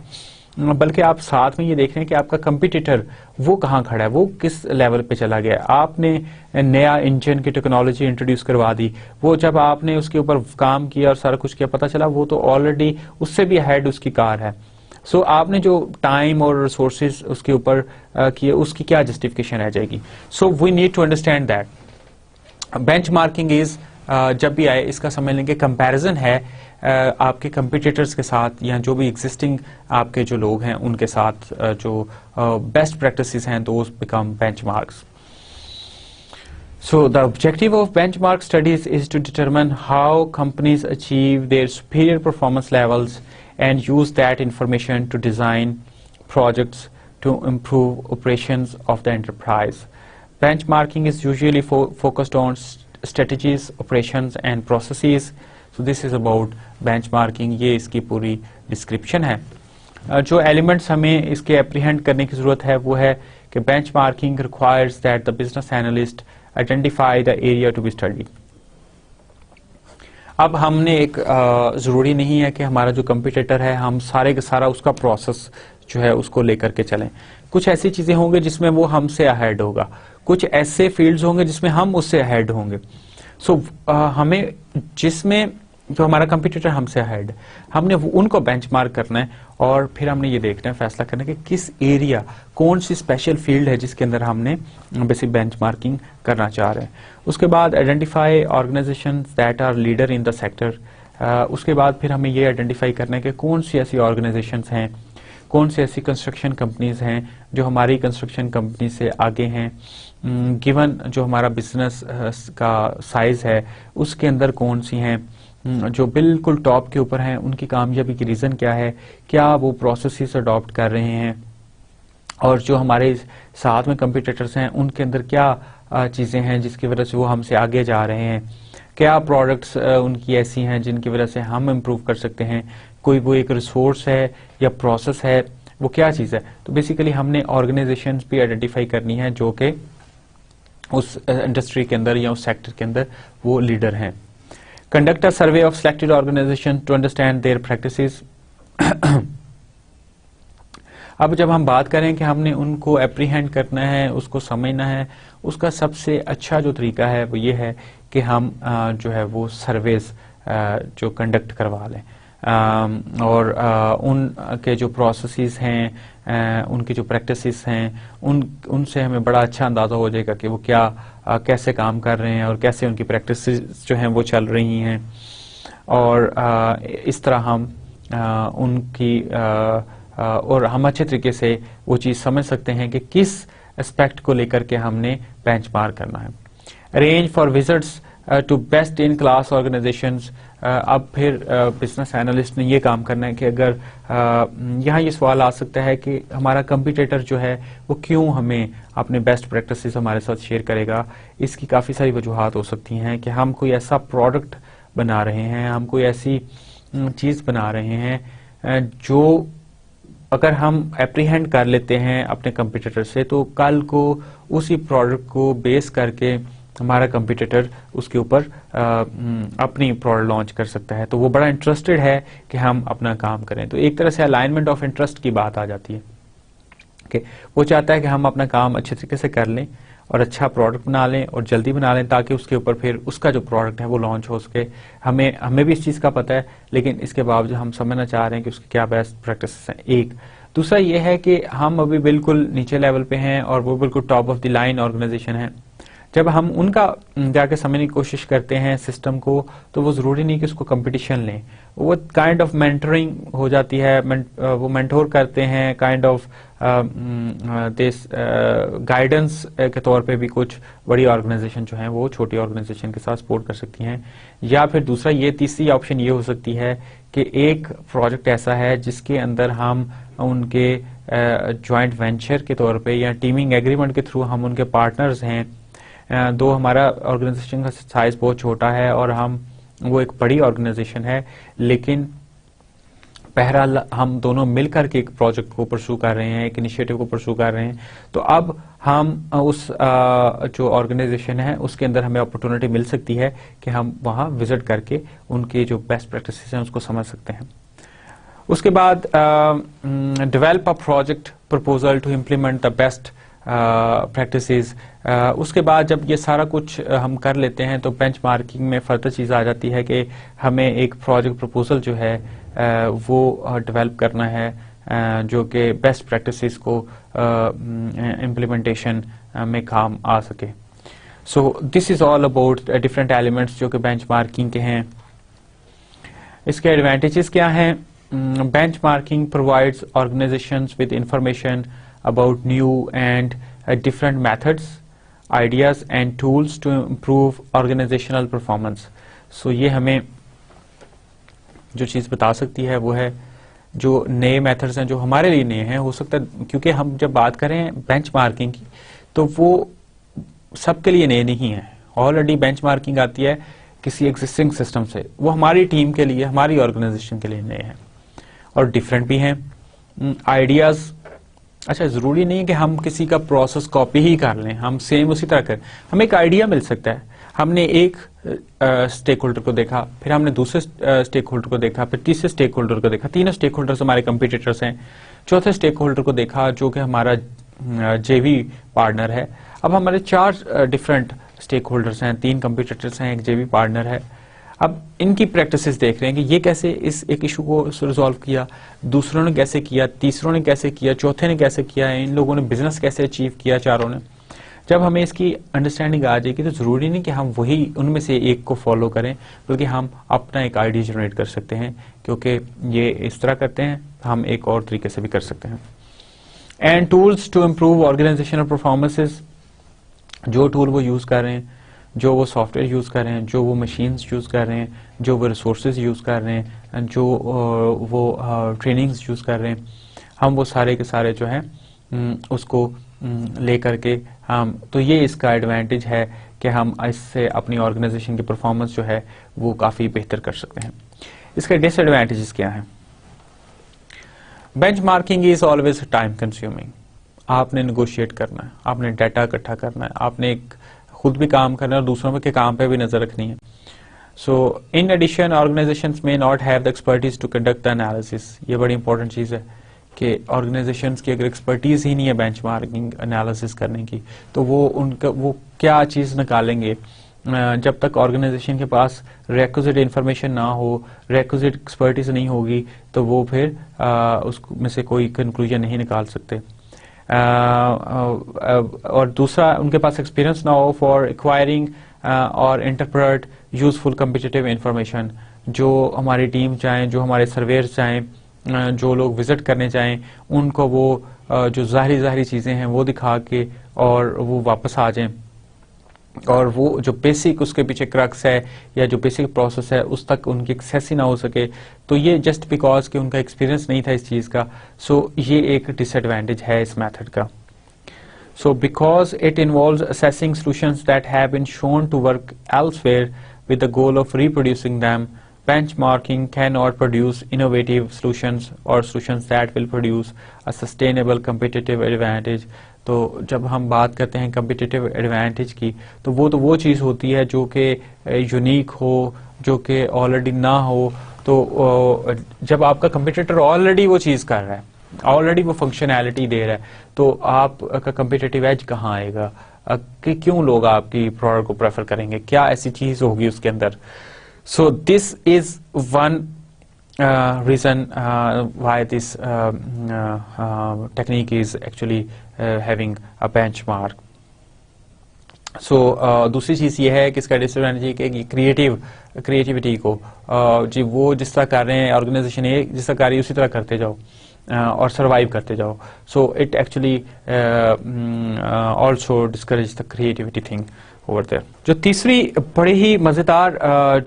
بلکہ آپ ساتھ میں یہ دیکھ رہے ہیں کہ آپ کا کمپیٹیٹر وہ کہاں کھڑا ہے, وہ کس لیول پہ چلا گیا. آپ نے نیا انجن کی ٹیکنالوجی انٹروڈیوس کروا دی, وہ جب آپ نے اس کے اوپر کام کیا اور سارا کچھ کیا, پتا چلا وہ تو آلریڈی اس سے بھی ہیڈ اس کی کار ہے. سو آپ نے جو ٹائم اور ریسورسز اس کے اوپر کیے, اس کی کیا جسٹیفکیشن رہ جائے گی. So we need to understand that benchmarking is, جب بھی آئے اس کا سمجھ لیں کہ کمپیریزن ہے آپ کے کمپیٹیٹرز کے ساتھ, یا جو بھی ایگزسٹنگ آپ کے جو لوگ ہیں ان کے ساتھ, جو بیسٹ پریکٹسز ہیں those become bench marks. So the objective of benchmark studies is to determine how companies achieve their superior performance levels and use that information to design projects to improve operations of the enterprise. Benchmarking is usually focused on strategies, operations and processes. So this is about benchmarking. یہ اس کی پوری description ہے. جو elements ہمیں اس کے اپریہینڈ کرنے کی ضرورت ہے وہ ہے کہ bench marking requires that the business analyst identify the area to be studied. اب ہم نے ایک ضروری نہیں ہے کہ ہمارا جو کمپیٹیٹر ہے ہم سارے کا سارا اس کا پروسیس جو ہے اس کو لے کر کے چلیں. کچھ ایسی چیزیں ہوں گے جس میں وہ ہم سے اہیڈ ہوگا, کچھ ایسے فیلڈز ہوں گے جس میں ہم اس سے اہیڈ ہوں گے. سو ہمیں جس میں جو ہمارا کمپیٹیٹر ہم سے اہیڈ, ہم نے ان کو بینچ مارک کرنا ہے, اور پھر ہم نے یہ دیکھنا ہے, فیصلہ کرنا ہے کہ کس ایریا, کون سی اسپیشل فیلڈ ہے جس کے اندر ہم نے بیسک بینچ مارکنگ کرنا چاہ رہے ہیں. اس کے بعد identify organisations that are leader in the sector. اس کے بعد پھر ہمیں یہ آئیڈینٹیفائی کرنا ہے کہ کون سی ایسی آرگنائزیشنز ہیں, کون سی ایسی کنسٹرکشن کمپنیز ہیں جو ہماری کنسٹرکشن کمپنی سے آگے ہیں, گیون جو ہمارا بزنس کا سائز ہے اس کے اندر کون سی ہیں, جو بالکل ٹاپ کے اوپر ہیں ان کی کامیابی کی ریزن کیا ہے, کیا وہ پروسیسز اڈاپٹ کر رہے ہیں, اور جو ہمارے ساتھ میں کمپیٹیٹرز ہیں ان کے اندر کیا چیزیں ہیں جس کی وجہ سے وہ ہم سے آگے جا رہے ہیں, کیا پروڈکٹس ان کی ایسی ہیں جن کی وجہ سے ہم امپروو کر سکتے ہیں, کوئی وہ ایک ریسورس ہے یا پروسیس ہے, وہ کیا چیز ہے. تو بیسیکلی ہم نے آرگنائزیشنز بھی آئیڈینٹیفائی کرنی ہے جو کہ اس انڈسٹری کے اندر یا اس سیکٹر کے اندر وہ لیڈر ہیں. Conduct a survey of selected organizations to understand their practices. اب جب ہم بات کریں کہ ہم نے ان کو اپریہینڈ کرنا ہے، اس کو سمجھنا ہے، اس کا سب سے اچھا جو طریقہ ہے وہ یہ ہے کہ ہم جو ہے وہ سرویز جو کنڈکٹ کروا لیں، اور ان کے جو پروسیسز ہیں، ان کی جو پریکٹسز ہیں، ان سے ہمیں بڑا اچھا اندازہ ہو جائے گا کہ وہ کیسے کام کر رہے ہیں اور کیسے ان کی پریکٹسز جو ہیں وہ چل رہی ہیں، اور اس طرح ہم ان کی اور ہم اچھے طریقے سے وہ چیز سمجھ سکتے ہیں کہ کس اسپیکٹ کو لے کر کے ہم نے بینچ مارک کرنا ہے. Arrange for visits to best in class organisations. اب پھر بزنس اینالسٹ نے یہ کام کرنا ہے کہ اگر یہاں یہ سوال آ سکتا ہے کہ ہمارا کمپیٹیٹر جو ہے وہ کیوں ہمیں اپنے بیسٹ پریکٹسز ہمارے ساتھ شیئر کرے گا. اس کی کافی ساری وجوہات ہو سکتی ہیں کہ ہم کوئی ایسا پروڈکٹ بنا رہے ہیں، ہم کوئی ایسی چیز بنا رہے ہیں جو اگر ہم اپریہینڈ کر لیتے ہیں اپنے کمپیٹیٹر سے، تو کل کو اسی پروڈکٹ کو بیس کر کے ہمارا کمپیٹیٹر اس کے اوپر اپنی پروڈکٹ لانچ کر سکتا ہے، تو وہ بڑا انٹرسٹڈ ہے کہ ہم اپنا کام کریں. تو ایک طرح سے الائنمنٹ آف انٹرسٹ کی بات آ جاتی ہے کہ وہ چاہتا ہے کہ ہم اپنا کام اچھے طریقے سے کر لیں اور اچھا پروڈکٹ بنا لیں اور جلدی بنا لیں، تاکہ اس کے اوپر پھر اس کا جو پروڈکٹ ہے وہ لانچ ہو سکے. ہمیں بھی اس چیز کا پتہ ہے، لیکن اس کے باوجود ہم سمجھنا چاہ رہے ہیں کہ اس کی کیا بیسٹ پریکٹسز ہیں. ایک دوسرا یہ ہے کہ ہم ابھی بالکل نیچے لیول پہ ہیں اور وہ بالکل top of the line organisation ہے. جب ہم ان کا جا کے سمجھنے کی کوشش کرتے ہیں سسٹم کو، تو وہ ضروری نہیں کہ اس کو کمپٹیشن لیں، وہ کائنڈ آف مینٹرنگ ہو جاتی ہے، وہ مینٹور کرتے ہیں، کائنڈ آف دس گائیڈنس کے طور پہ بھی کچھ بڑی آرگنائزیشن جو ہیں وہ چھوٹی آرگنائزیشن کے ساتھ سپورٹ کر سکتی ہیں. یا پھر دوسرا تیسری آپشن یہ ہو سکتی ہے کہ ایک پروجیکٹ ایسا ہے جس کے اندر ہم ان کے جوائنٹ وینچر کے طور پہ یا ٹیمنگ ایگریمنٹ کے تھرو ہم ان کے پارٹنرز ہیں. دو ہمارا آرگنائزیشن کا سائز بہت چھوٹا ہے اور وہ ایک بڑی آرگنائزیشن ہے، لیکن بہرحال ہم دونوں مل کر کے ایک پروجیکٹ کو پرسو کر رہے ہیں، ایک انیشیٹو کو پرسو کر رہے ہیں. تو اب ہم اس جو آرگنائزیشن ہے اس کے اندر ہمیں اپرچونٹی مل سکتی ہے کہ ہم وہاں وزٹ کر کے ان کی جو بیسٹ پریکٹسز ہیں اس کو سمجھ سکتے ہیں. اس کے بعد develop a project proposal to implement the best practices. اس کے بعد جب یہ سارا کچھ ہم کر لیتے ہیں تو بینچ مارکنگ میں فردر چیز آ جاتی ہے کہ ہمیں ایک پروجیکٹ پرپوزل جو ہے وہ ڈیولپ کرنا ہے جو کہ بیسٹ پریکٹسز کو امپلیمنٹیشن میں کام آ سکے. سو this is all about different elements جو کہ بینچ مارکنگ کے ہیں. اس کے ایڈوانٹیجز کیا ہیں؟ Benchmarking provides organisations with information about new and different methods, ideas and tools to improve organizational performance. So یہ ہمیں جو چیز بتا سکتی ہے وہ ہے جو نئے میتھڈز ہیں جو ہمارے لیے نئے ہیں. ہو سکتا ہے کیونکہ ہم جب بات کریں بینچ مارکنگ کی تو وہ سب کے لیے نئے نہیں ہیں. آلریڈی بینچ مارکنگ آتی ہے کسی ایگزسٹنگ سسٹم سے، وہ ہماری ٹیم کے لیے، ہماری آرگنائزیشن کے لیے نئے ہیں اور ڈفرینٹ بھی ہیں. آئیڈیاز، اچھا ضروری نہیں کہ ہم کسی کا پروسیس کاپی ہی کر لیں، ہم سیم اسی طرح کریں. ہمیں ایک آئیڈیا مل سکتا ہے، ہم نے ایک اسٹیک ہولڈر کو دیکھا، پھر ہم نے دوسرے اسٹیک ہولڈر کو دیکھا، پھر تیسرے اسٹیک ہولڈر کو دیکھا، تینوں اسٹیک ہولڈرز ہمارے کمپیٹیٹرز ہیں. چوتھے اسٹیک ہولڈر کو دیکھا جو کہ ہمارا جے وی پارٹنر ہے. اب ہمارے 4 ڈفرینٹ اسٹیک ہولڈرز ہیں، 3 کمپیٹیٹرز ہیں، ایک جے وی پارٹنر ہے. اب ان کی پریکٹسز دیکھ رہے ہیں کہ یہ کیسے اس ایک ایشو کو ریزالو کیا، دوسروں نے کیسے کیا، تیسروں نے کیسے کیا، چوتھے نے کیسے کیا، ان لوگوں نے بزنس کیسے اچیو کیا، چاروں نے. جب ہمیں اس کی انڈرسٹینڈنگ آ جائے گی تو ضروری نہیں کہ ہم وہی ان میں سے ایک کو فالو کریں، بلکہ ہم اپنا ایک آئیڈیا جنریٹ کر سکتے ہیں، کیونکہ یہ اس طرح کرتے ہیں، ہم ایک اور طریقے سے بھی کر سکتے ہیں. And tools to improve organisational performances. جو ٹول وہ یوز کر رہے ہیں، جو وہ سافٹ ویئر یوز کر رہے ہیں، جو وہ مشینز یوز کر رہے ہیں، جو وہ ریسورسز یوز کر رہے ہیں، جو وہ ٹریننگز یوز کر رہے ہیں، ہم وہ سارے کے سارے جو ہیں اس کو لے کر کے تو یہ اس کا ایڈوانٹیج ہے کہ ہم اس سے اپنی آرگنائزیشن کی پرفارمنس جو ہے وہ کافی بہتر کر سکتے ہیں. اس کے ڈس ایڈوانٹیجز کیا ہیں؟ Benchmarking is always time consuming. آپ نے نیگوشیٹ کرنا ہے، آپ نے ڈیٹا اکٹھا کرنا ہے، آپ نے خود بھی کام کرنا ہے اور دوسروں کے کام پہ بھی نظر رکھنی ہے. So in addition organisations may not have the expertise to conduct the analysis. یہ بڑی امپورٹنٹ چیز ہے کہ آرگنائزیشنس کی اگر ایکسپرٹیز ہی نہیں ہے بینچ مارکنگ انالیسس کرنے کی تو وہ کیا چیز نکالیں گے. جب تک آرگنائزیشن کے پاس ریکوزٹ انفارمیشن نہ ہو, ریکوزٹ ایکسپرٹیز نہیں ہوگی تو وہ پھر اس میں سے کوئی کنکلوژن نہیں نکال سکتے. اور دوسرا, ان کے پاس ایکسپیرئنس نہ ہو فار ایکوائرنگ اور انٹرپریٹ یوزفل کمپیٹیٹیو انفارمیشن. جو ہماری ٹیم چاہیں, جو ہمارے سرویئرز چاہیں, جو لوگ وزٹ کرنے چاہیں, ان کو وہ جو ظاہری چیزیں ہیں وہ دکھا کے اور وہ واپس آ جائیں, اور وہ جو بیسک اس کے پیچھے کرکس ہے یا جو بیسک پروسیس ہے اس تک ان کی ایکسیس ہی نہ ہو سکے, تو یہ جسٹ بیکاز کہ ان کا ایکسپیرینس نہیں تھا اس چیز کا. سو یہ ایک ڈس ایڈوانٹیج ہے اس میتھڈ کا. So because it involves assessing solutions that have been shown to work elsewhere with the goal of reproducing them, benchmarking cannot produce innovative solutions or solutions that will produce a sustainable competitive advantage. تو جب ہم بات کرتے ہیں competitive advantage کی تو وہ چیز ہوتی ہے جو کہ یونیک ہو, جو کہ آلریڈی نہ ہو. تو جب آپ کا کمپیٹیٹر آلریڈی وہ چیز کر رہا ہے, آلریڈی وہ فنکشنالٹی دے رہا ہے, تو آپ کا کمپیٹیٹیو ایج کہاں آئے گا, کہ کیوں لوگ آپ کی پروڈکٹ کو پریفر کریں گے, کیا ایسی چیز ہوگی اس کے اندر. So this is one reason why this technique is actually having a benchmark. So دوسری چیز یہ ہے کہ اس کا ڈس ایڈوانٹیج کہ کریٹیوٹی کو جی وہ جس طرح کر رہے ہیں آرگنائزیشن جس طرح کر رہی ہے اسی طرح کرتے جاؤ اور سروائیو کرتے جاؤ. So it actually also discourage the creativity thing over there. جو تیسری بڑی ہی مزیدار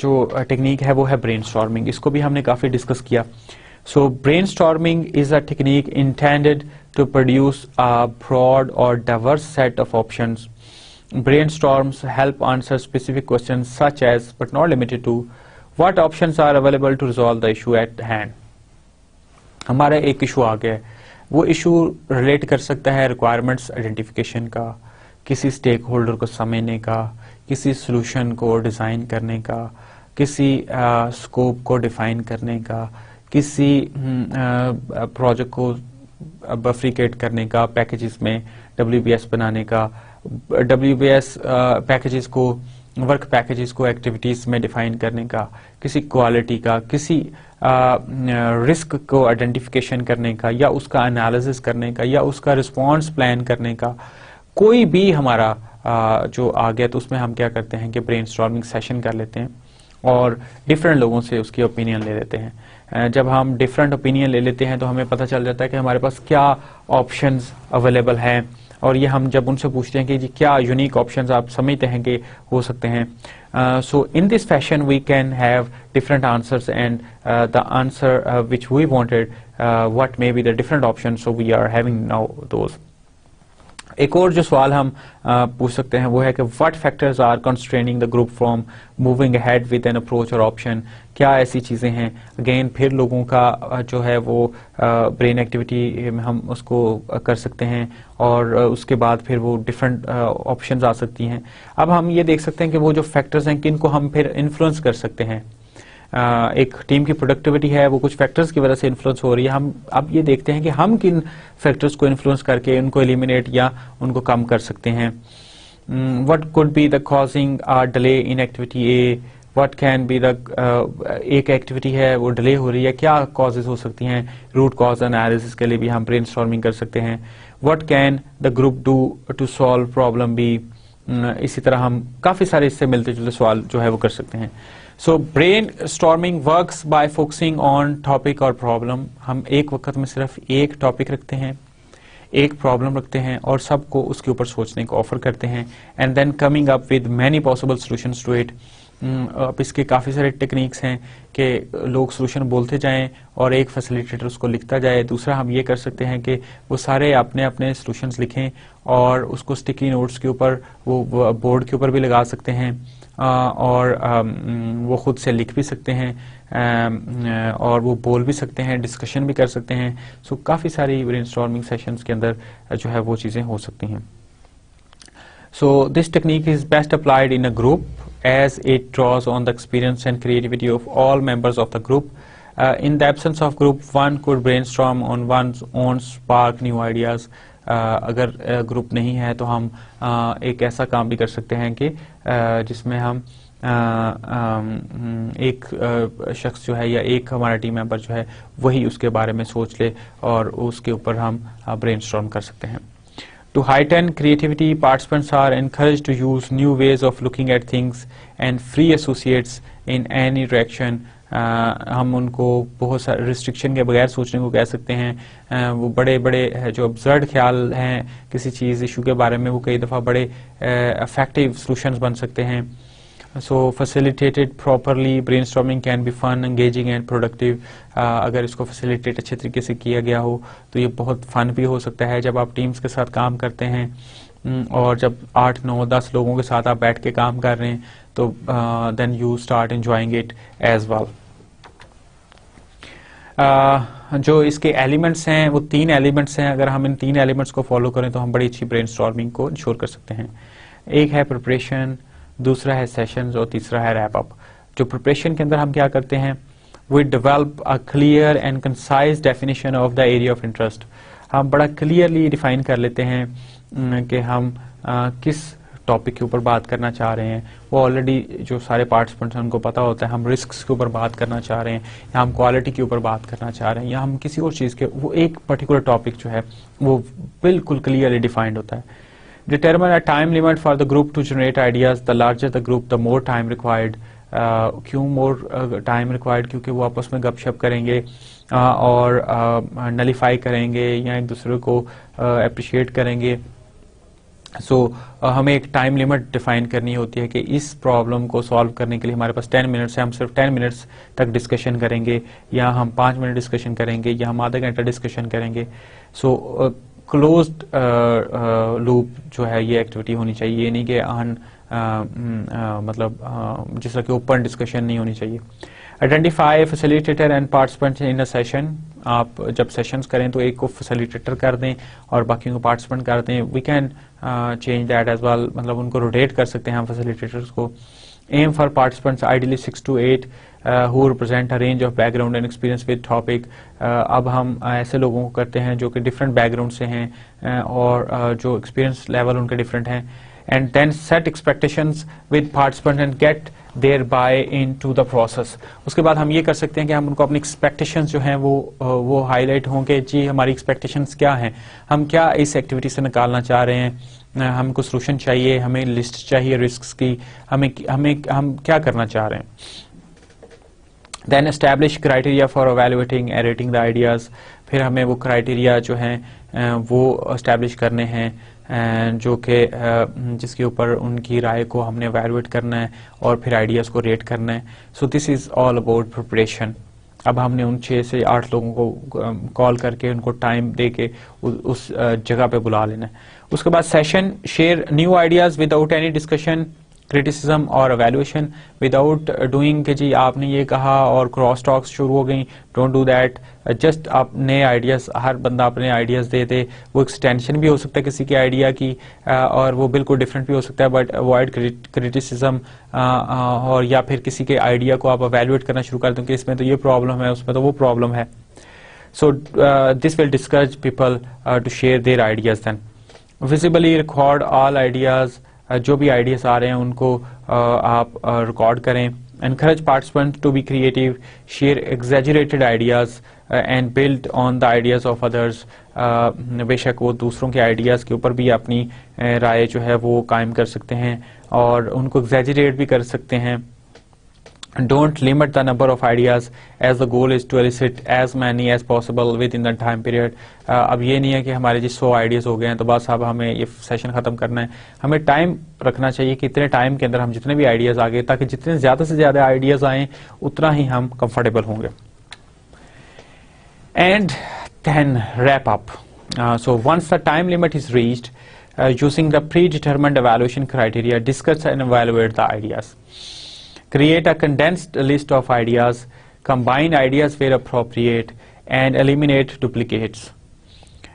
جو ٹیکنیک ہے وہ ہے برین اسٹارمنگ. اس کو بھی ہم نے کافی ڈسکس کیا. So brainstorming is a technique intended to produce a broad اور diverse set of options. Brainstorms help answer specific questions such as, but not limited to, what options are available to resolve the issue at hand. ہمارا ایک issue آ گیا ہے, وہ issue relate کر سکتا ہے requirements identification کا, کسی اسٹیک ہولڈر کو سمجھنے کا, کسی سولوشن کو ڈیزائن کرنے کا, کسی اسکوپ کو ڈیفائن کرنے کا, کسی پروجیکٹ کو بفریکیٹ کرنے کا, پیکیجز میں WBS بنانے کا, WBS پیکیجز کو, ورک پیکیجز کو ایکٹیویٹیز میں ڈیفائن کرنے کا, کسی کوالٹی کا, کسی رسک کو آئیڈینٹیفیکیشن کرنے کا, یا اس کا انالیسس کرنے کا, یا اس کا رسپانس پلان کرنے کا. کوئی بھی ہمارا جو آ گیا تو اس میں ہم کیا کرتے ہیں کہ برین اسٹارمنگ سیشن کر لیتے ہیں اور ڈفرینٹ لوگوں سے اس کی اوپینین لے لیتے ہیں. جب ہم ڈفرینٹ اوپینین لے لیتے ہیں تو ہمیں پتہ چل جاتا ہے کہ ہمارے پاس کیا آپشنز اویلیبل ہیں, اور یہ ہم جب ان سے پوچھتے ہیں کہ جی کیا یونیک آپشنز آپ سمجھتے ہیں کہ ہو سکتے ہیں. So in this fashion we can have different answers and the answer which we wanted what may be the different options, so we are having now those. ایک اور جو سوال ہم پوچھ سکتے ہیں وہ ہے کہ what factors are constraining the group from moving ahead with an approach or option. کیا ایسی چیزیں ہیں, اگین پھر لوگوں کا جو ہے وہ برین ایکٹیویٹی ہم اس کو کر سکتے ہیں اور اس کے بعد پھر وہ ڈفرینٹ آپشنز آ سکتی ہیں. اب ہم یہ دیکھ سکتے ہیں کہ وہ جو فیکٹرز ہیں کن کو ہم پھر انفلوئنس کر سکتے ہیں. ایک ٹیم کی پروڈکٹیوٹی ہے وہ کچھ فیکٹرز کی وجہ سے انفلوئنس ہو رہی ہے. ہم اب یہ دیکھتے ہیں کہ ہم کن فیکٹرز کو انفلوئنس کر کے ان کو ایلیمینیٹ یا ان کو کم کر سکتے ہیں. What could be the causing delay in activity A, what can be the ایک ایکٹیویٹی ہے وہ ڈیلے ہو رہی ہے, کیا کازز ہو سکتی ہیں. روٹ کاز انالیسس کے لیے بھی ہم برین اسٹارمنگ کر سکتے ہیں. What can the group do to solve problem be. اسی طرح ہم کافی سارے اس سے ملتے جلتے سوال جو ہے وہ کر سکتے ہیں. So brain storming works by focusing on topic اور پرابلم. ہم ایک وقت میں صرف ایک ٹاپک رکھتے ہیں, ایک پرابلم رکھتے ہیں اور سب کو اس کے اوپر سوچنے کو آفر کرتے ہیں, and then coming up with many possible solutions to it. اب اس کے کافی سارے ٹیکنیکس ہیں کہ لوگ سولوشن بولتے جائیں اور ایک فیسیلیٹیٹر اس کو لکھتا جائے. دوسرا ہم یہ کر سکتے ہیں کہ وہ سارے اپنے اپنے سولوشنز لکھیں اور اس کو اسٹکی نوٹس کے اوپر وہ بورڈ کے اوپر بھی لگا سکتے ہیں اور وہ خود سے لکھ بھی سکتے ہیں اور وہ بول بھی سکتے ہیں, ڈسکشن بھی کر سکتے ہیں. سو کافی ساری برین اسٹارمنگ سیشنز کے اندر جو ہے وہ چیزیں ہو سکتی ہیں. So this technique is best applied in a group as it draws on the experience and creativity of all members of the group. In the absence of group, one could brainstorm on one's own, spark new ideas. اگر group نہیں ہے تو ہم ایک ایسا کام بھی کر سکتے ہیں کہ جس میں ہم ایک شخص جو ہے یا ایک ہمارا ٹیم ممبر جو ہے وہی اس کے بارے میں سوچ لے اور اس کے اوپر ہم برین اسٹارم کر سکتے ہیں. To heighten creativity, participants are encouraged to use new ways of looking at things and free associates in any direction. ہم ان کو بہت سارے ریسٹرکشن کے بغیر سوچنے کو کہہ سکتے ہیں. وہ بڑے بڑے جو ابزرڈ خیال ہیں کسی چیز ایشو کے بارے میں وہ کئی دفعہ بڑے افیکٹو سولوشنز بن سکتے ہیں. So facilitated properly, brainstorming can be fun, engaging and productive. اگر اس کو facilitate اچھے طریقے سے کیا گیا ہو تو یہ بہت فن بھی ہو سکتا ہے. جب آپ ٹیمز کے ساتھ کام کرتے ہیں اور جب 8, 9, 10 لوگوں کے ساتھ آپ بیٹھ کے کام کر رہے ہیں تو then you start enjoying it as well. جو اس کے ایلیمنٹس ہیں وہ 3 ایلیمنٹس ہیں. اگر ہم ان 3 ایلیمنٹس کو فالو کریں تو ہم بڑی اچھی برین اسٹارمنگ کو انشور کر سکتے ہیں. ایک ہے پریپریشن, دوسرا ہے سیشنز اور تیسرا ہے ریپ اپ. جو پریپریشن کے اندر ہم کیا کرتے ہیں, we develop a clear and concise definition of the area of interest. ہم بڑا کلیئرلی ڈیفائن کر لیتے ہیں کہ ہم کس ٹاپک کے اوپر بات کرنا چاہ رہے ہیں. وہ آلریڈی جو سارے پارٹیسپینٹس ہیں ان کو پتا ہوتا ہے ہم رسکس کے اوپر بات کرنا چاہ رہے ہیں یا ہم کوالٹی کے اوپر بات کرنا چاہ رہے ہیں یا ہم کسی اور چیز کے, وہ ایک پرٹیکولر ٹاپک جو ہے وہ بالکل کلیئرلی ڈیفائنڈ ہوتا ہے. Determine a time limit for the group to generate ideas. The larger the group, the more time required. کیوں more time required؟ کیونکہ وہ آپس میں گپ شپ کریں گے اور نلیفائی کریں گے یا ایک دوسرے کو اپریشیٹ کریں گے. سو ہمیں ایک ٹائم لمٹ ڈیفائن کرنی ہوتی ہے کہ اس پرابلم کو سالو کرنے کے لیے ہمارے پاس 10 منٹس ہے, ہم صرف 10 منٹس تک ڈسکشن کریں گے یا ہم 5 منٹ ڈسکشن کریں گے یا ہم آدھا گھنٹہ ڈسکشن کریں گے. سو کلوزڈ لوپ جو ہے یہ ایکٹیویٹی ہونی چاہیے. یہ نہیں کہ مطلب جس طرح کہ اوپن ڈسکشن نہیں ہونی چاہیے. Identify facilitator and participant in a session. آپ جب سیشنز کریں تو ایک کو فیسیلیٹیٹر کر دیں اور باقیوں کو پارٹیسپینٹ کر دیں. We can change that as well, مطلب ان کو روٹیٹ کر سکتے ہیں ہم فیسیلیٹیٹرز کو. Aim for participants ideally 6 to 8 who represent a range of background and experience with topic. اب ہم ایسے لوگوں کو کرتے ہیں جو کہ ڈفرینٹ بیک گراؤنڈ سے ہیں اور جو ایکسپیرینس لیول ان کے ڈفرینٹ ہیں. And then set expectations with participants and get their buy into the process. اس کے بعد ہم یہ کر سکتے ہیں کہ ہم ان کو اپنی ایکسپیکٹیشنز جو ہیں وہ ہائی لائٹ ہوں کہ جی ہماری ایکسپیکٹیشنز کیا ہیں, ہم کیا اس ایکٹیویٹی سے نکالنا چاہ رہے ہیں, ہم کو سولوشن چاہیے, ہمیں لسٹ چاہیے رسکس کی, ہم کیا کرنا چاہ رہے ہیں. Then establish criteria for evaluating and rating the ideas. پھر ہمیں وہ کرائٹیریا جو ہیں وہ اسٹیبلش کرنے ہیں جو کہ جس کے اوپر ان کی رائے کو ہم نے ایویلویٹ کرنا ہے اور پھر آئیڈیاز کو ریٹ کرنا ہے. So this is all about preparation. اب ہم نے ان 6 سے 8 لوگوں کو کال کر کے ان کو ٹائم دے کے اس جگہ پہ بلا لینا ہے. اس کے بعد session, share new ideas without any discussion, criticism اور ایویلویشن, وداؤٹ ڈوئنگ کہ جی آپ نے یہ کہا اور کراس ٹاکس شروع ہو گئیں. Don't do that. جسٹ آپ نئے آئیڈیاز, ہر بندہ اپنے آئیڈیاز دے دے. وہ ایکسٹینشن بھی ہو سکتا ہے کسی کے آئیڈیا کی اور وہ بالکل ڈفرینٹ بھی ہو سکتا ہے, بٹ اوائڈ کریٹیسزم. اور یا پھر کسی کے آئیڈیا کو آپ ایویلویٹ کرنا شروع کر دیں کہ اس میں تو یہ پرابلم ہے, اس میں تو وہ پرابلم ہے. So this will discourage people to share their ideas. Then visibly record all ideas. جو بھی آئیڈیاز آ رہے ہیں ان کو آپ ریکارڈ کریں. encourage participants to be creative, share exaggerated ideas and build on the ideas of others. بے شک وہ دوسروں کے آئیڈیاز کے اوپر بھی اپنی رائے جو ہے وہ قائم کر سکتے ہیں اور ان کو ایگزیجریٹ بھی کر سکتے ہیں. Don't limit the number of ideas as the goal is to elicit as many as possible within the time period. اب یہ نہیں ہے کہ ہمارے جی 100 آئیڈیاز ہو گئے ہیں تو بس اب ہمیں یہ سیشن ختم کرنا ہے. ہمیں ٹائم رکھنا چاہیے کہ اتنے ٹائم کے اندر ہم جتنے بھی آئیڈیاز آ گئے تاکہ جتنے زیادہ سے زیادہ آئیڈیاز آئیں اتنا ہی ہم کمفرٹیبل ہوں گے. And then wrap up. So once the time limit is reached, using the predetermined evaluation criteria, discuss and evaluate the ideas. Create a condensed list of ideas, combine ideas where appropriate, and eliminate duplicates.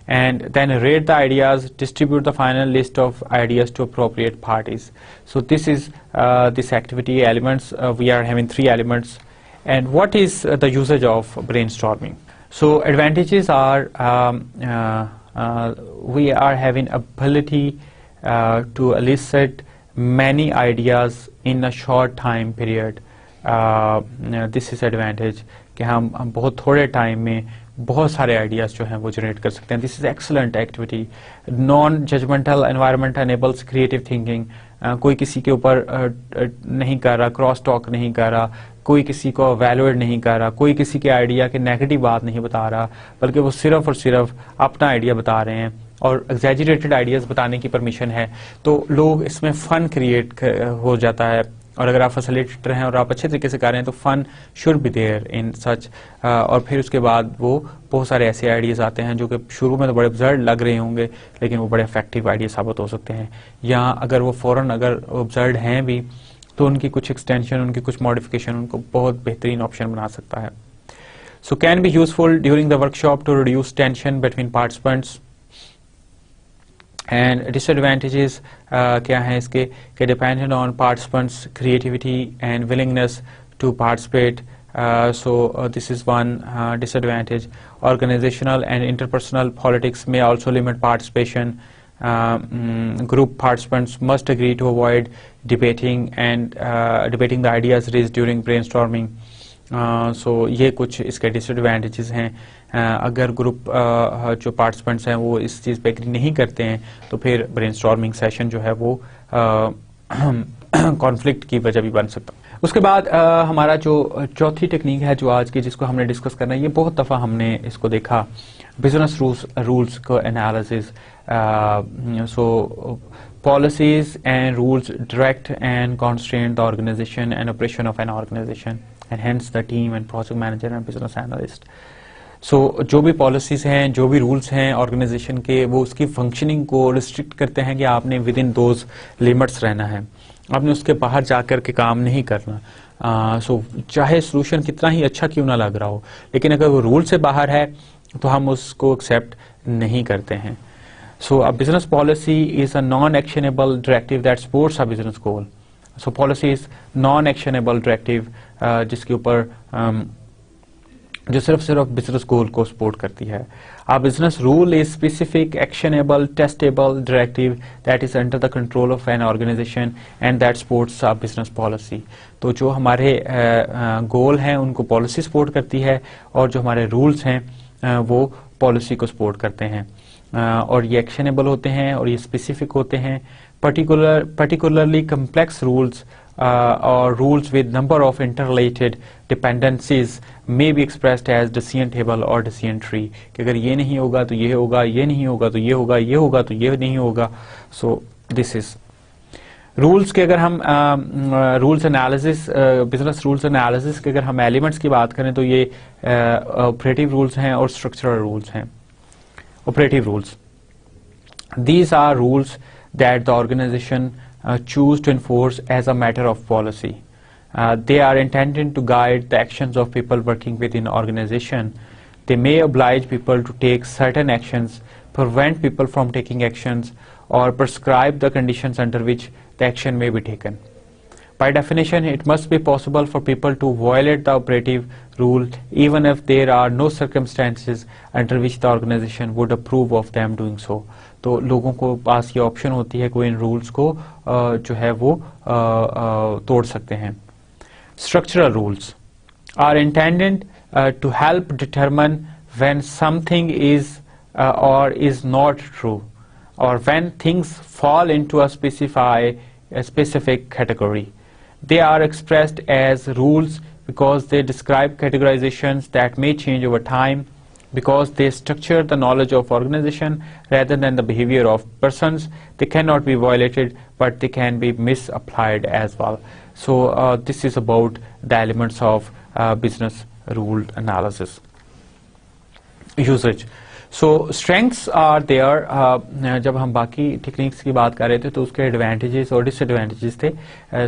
And then rate the ideas, distribute the final list of ideas to appropriate parties. So this is this activity elements. We are having 3 elements. And what is the usage of brainstorming? So advantages are we are having ability to elicit many ideas in a short time period. This is advantage کہ ہم بہت تھوڑے time میں بہت سارے ideas جو ہیں وہ جنریٹ کر سکتے ہیں. This is excellent activity. Non judgemental environment enables creative thinking. کوئی کسی کے اوپر نہیں کر رہا, کراس ٹاک نہیں کر رہا, کوئی کسی کو ویلویٹ نہیں کر رہا, کوئی کسی کے آئیڈیا کے نیگیٹو بات نہیں بتا رہا, بلکہ وہ صرف اور صرف اپنا آئیڈیا بتا رہے ہیں اور ایگزیجریٹڈ آئیڈیاز بتانے کی پرمیشن ہے. تو لوگ اس میں فن کریٹ ہو جاتا ہے, اور اگر آپ فیسیلیٹیٹر ہیں اور آپ اچھے طریقے سے کر رہے ہیں تو فن شوڈ بی دیئر ان سچ. اور پھر اس کے بعد وہ بہت سارے ایسے آئیڈیاز آتے ہیں جو کہ شروع میں تو بڑے ابزرڈ لگ رہے ہوں گے, لیکن وہ بڑے افیکٹو آئیڈیاز ثابت ہو سکتے ہیں. یا اگر وہ فوراً اگر ابزرڈ ہیں بھی تو ان کی کچھ ایکسٹینشن, ان کی کچھ ماڈیفکیشن ان کو بہت بہترین آپشن بنا سکتا ہے. So can be useful during the workshop to reduce tension between participants. And disadvantages کیا ہیں اس کے کہ dependent on participants creativity and willingness to participate. So this is one disadvantage. Organisational and interpersonal politics میں also limit participation. Group participants must agree to avoid debating the ideas raised during brainstorming. So یہ کچھ اس کے ڈس advantages ہیں. اگر group جو participants ہیں وہ اس چیز پہ ایگری نہیں کرتے ہیں تو پھر برین اسٹارمنگ سیشن جو ہے وہ کانفلکٹ کی وجہ بھی بن سکتا. اس کے بعد ہمارا جو چوتھی ٹیکنیک ہے جو آج کی جس کو ہم نے ڈسکس کرنا ہے, یہ بہت دفعہ ہم نے اس کو دیکھا, بزنس رولز کا analysis. So policies and rules direct and constrain the organization and operation of an organization, and hence the team and project manager and business analyst. So جو بھی پالیسیز ہیں, جو بھی رولس ہیں آرگنائزیشن کے, وہ اس کی فنکشننگ کو ریسٹرکٹ کرتے ہیں کہ آپ نے ود ان دوز لمٹس رہنا ہے, آپ نے اس کے باہر جا کر کے کام نہیں کرنا. سو چاہے سولوشن کتنا ہی اچھا کیوں نہ لگ رہا ہو, لیکن اگر وہ رول سے باہر ہے تو ہم اس کو ایکسیپٹ نہیں کرتے ہیں. So a business policy is a non-actionable directive that supports a business goal. So policy is non-actionable directive جس کے اوپر جو صرف بزنس گول کو سپورٹ کرتی ہے. A business rule is specific, actionable, testable directive that is under the control of an organization and that supports a business policy. تو جو ہمارے گول ہیں ان کو پالیسی سپورٹ کرتی ہے, اور جو ہمارے رولز ہیں وہ پالیسی کو سپورٹ کرتے ہیں, اور یہ ایکشنیبل ہوتے ہیں اور یہ اسپیسیفک ہوتے ہیں. particularly complex rules or rules with number of interrelated dependencies may be expressed as decision table or decision tree, کہ اگر یہ نہیں ہوگا تو یہ ہوگا, یہ نہیں ہوگا تو یہ ہوگا, یہ ہوگا تو یہ نہیں ہوگا. So this is رولس کے. اگر ہم rules analysis, business rules analysis کے اگر ہم ایلیمنٹس کی بات کریں تو یہ آپریٹو رولس ہیں اور اسٹرکچرل رولس ہیں. Operative rules. These are rules that the organization choose to enforce as a matter of policy. They are intended to guide the actions of people working within organization. They may oblige people to take certain actions, prevent people from taking actions, or prescribe the conditions under which the action may be taken. By definition, it must be possible for people to violate the operative rule even if there are no circumstances under which the organization would approve of them doing so. تو لوگوں کو پاس یہ option ہوتی ہے کہ وہ ان rules کو جو ہے وہ توڑ سکتے ہیں. Structural rules are intended to help determine when something is or is not true, or when things fall into a specific category. They are expressed as rules because they describe categorizations that may change over time, because they structure the knowledge of organization rather than the behavior of persons. They cannot be violated, but they can be misapplied as well. So this is about the elements of business rule analysis. Usage. So strengths are there. جب ہم باقی techniques کی بات کر رہے تھے تو اس کے ایڈوانٹیجز اور ڈس ایڈوانٹیجز تھے.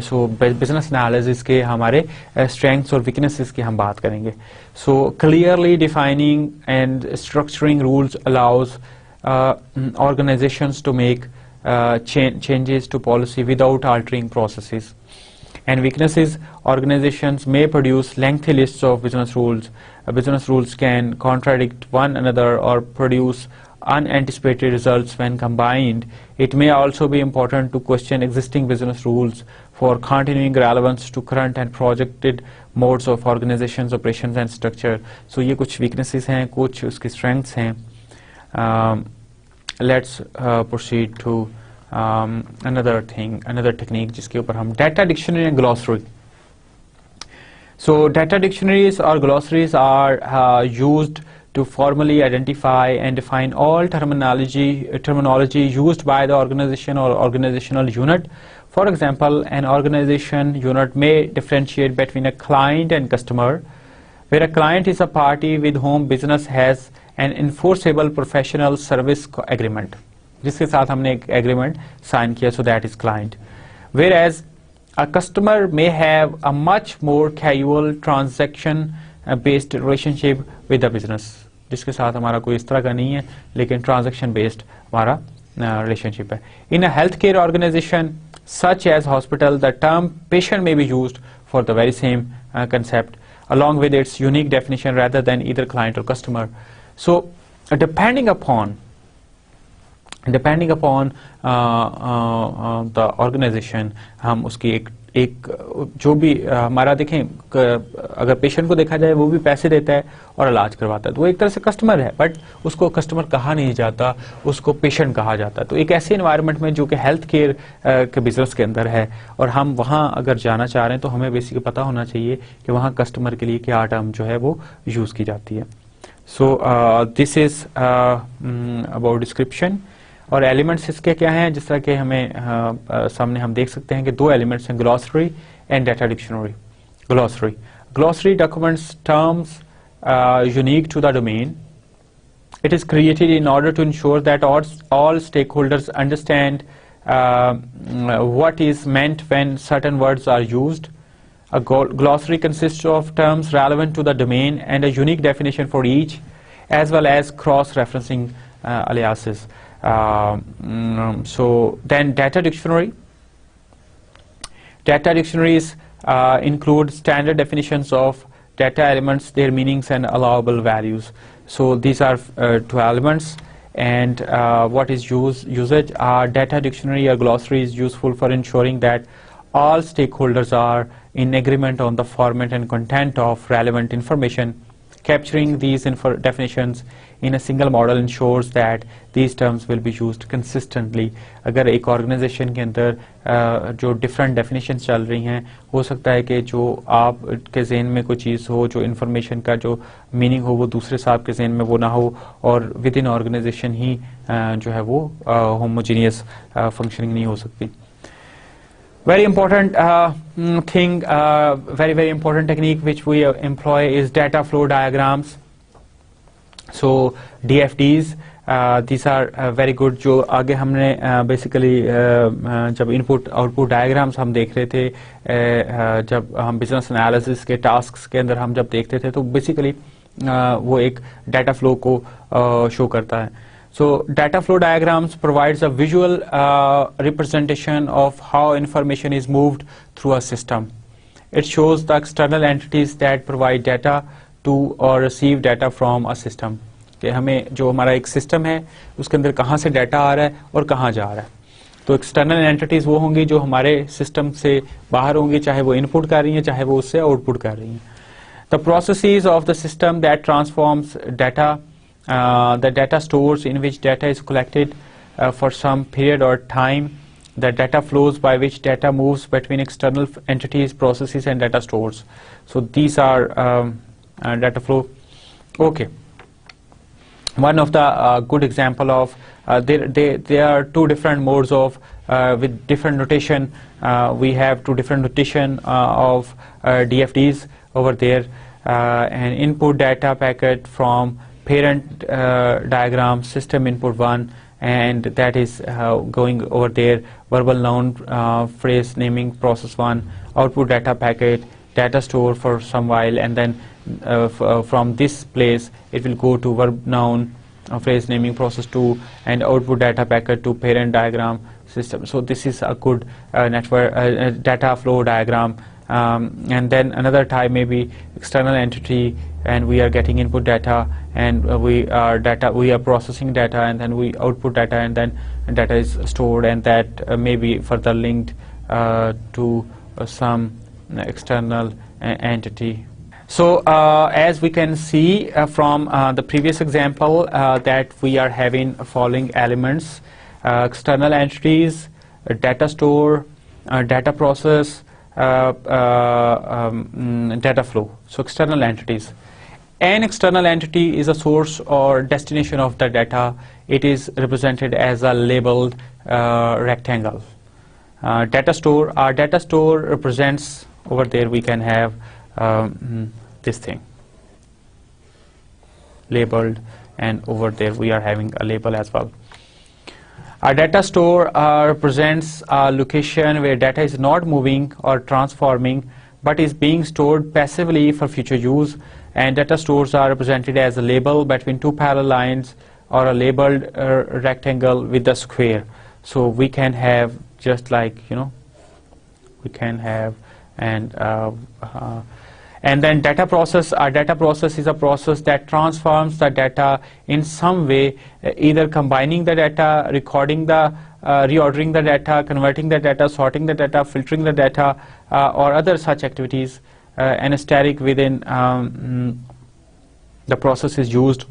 سو بزنس انالیسس کے ہمارے اسٹرینگس اور ویکنیسز کی ہم بات کریں گے. So clearly defining and structuring rules allows organisations to make changes to policy without altering processes. And weaknesses: organizations may produce lengthy lists of business rules. Business rules can contradict one another or produce unanticipated results when combined. It may also be important to question existing business rules for continuing relevance to current and projected modes of organizations, operations and structure. So ये कुछ weaknesses हैं, कुछ उसकी strengths हैं. Let's proceed to another technique जिसके ऊपर हम data dictionary and glossary. So data dictionaries or glossaries are used to formally identify and define all terminology used by the organization or organizational unit. For example, an organization unit may differentiate between a client and customer, where a client is a party with whom business has an enforceable professional service agreement, जिसके साथ हमने एक agreement sign किया, so that is client. Whereas a customer may have a much more casual transaction based relationship with the business, जिसके साथ हमारा कोई इस तरह का नहीं है, लेकिन transaction based हमारा relationship है. In a healthcare organization such as hospital, the term patient may be used for the very same concept, along with its unique definition rather than either client or customer. So depending upon the organization, हम उसकी एक जो भी हमारा देखें, अगर patient को देखा जाए वो भी पैसे देता है और इलाज करवाता है, तो वो एक तरह से कस्टमर है, बट उसको कस्टमर कहा नहीं जाता, उसको पेशेंट कहा जाता है. तो एक ऐसे एनवायरनमेंट में जो कि हेल्थ केयर के बिजनेस के अंदर है और हम वहाँ अगर जाना चाह रहे हैं, तो हमें बेसिकली पता होना चाहिए कि वहाँ कस्टमर के लिए क्या टर्म जो है वो यूज़ की जाती है. So this is about description. और एलिमेंट्स इसके क्या हैं, जिस तरह के हमें सामने हम देख सकते हैं कि दो एलिमेंट्स हैं, glossary and data dictionary. Glossary documents terms unique to the domain. It is created in order to ensure that all stakeholders understand what is meant when certain words are used. A glossary consists of terms relevant to the domain and a unique definition for each, as well as cross-referencing aliases. So then data dictionary. Data dictionaries include standard definitions of data elements, their meanings and allowable values. So these are two elements, and what is usage? Data dictionary or glossary is useful for ensuring that all stakeholders are in agreement on the format and content of relevant information. Capturing these definitions in a single model ensures that these terms will be used consistently. अगर एक organization के अंदर जो different definitions चल रही हैं, हो सकता है कि जो आप के ज़हन में कोई चीज़ हो, जो information का जो meaning हो, वो दूसरे साहब के ज़हन में वो ना हो, और within organization ही जो है वो homogeneous functioning नहीं हो सकती. Very important thing, very important technique which we employ is data flow diagrams. So DFDs, these are very good. जो आगे हमने basically जब input output diagrams हम देख रहे थे, जब हम business analysis के tasks के अंदर हम जब देखते थे, तो basically वो एक data flow को show करता है. So data flow diagrams provides a visual representation of how information is moved through a system. It shows the external entities that provide data to or receive data from a system. कि हमें जो हमारा एक system है, उसके अंदर कहाँ से data आ रहा है और कहाँ जा रहा है. तो external entities वो होंगी जो हमारे system से बाहर होंगी, चाहे वो input कर रही हैं, चाहे वो उससे output कर रही हैं. The processes of the system that transforms data, the data stores in which data is collected for some period or time, the data flows by which data moves between external entities, processes and data stores. So these are data flow. Okay. One of the good example of there are two different modes of with different notation. We have two different notation of DFDs over there. An input data packet from parent diagram system input 1, and that is going over there, verbal noun phrase naming process 1, output data packet, data store for some while, and then from this place it will go to verb noun phrase naming process 2 and output data packet to parent diagram system. So this is a good network data flow diagram. And then another type may be external entity, and we are getting input data, and we are processing data, and then we output data, and then data is stored, and that may be further linked to some external entity. So as we can see from the previous example, that we are having following elements: external entities, data store, data process, data flow. So external entities. An external entity is a source or destination of the data. It is represented as a labeled rectangle. Data store. Our data store represents, over there we can have this thing labeled, and over there we are having a label as well. Our data store represents a location where data is not moving or transforming, but is being stored passively for future use. And data stores are represented as a label between two parallel lines, or a labeled rectangle with a square. So we can have, just like, you know, we can have, and then data process. Our data process is a process that transforms the data in some way, either combining the data, recording the, reordering the data, converting the data, sorting the data, filtering the data, or other such activities. An asterisk within the process is used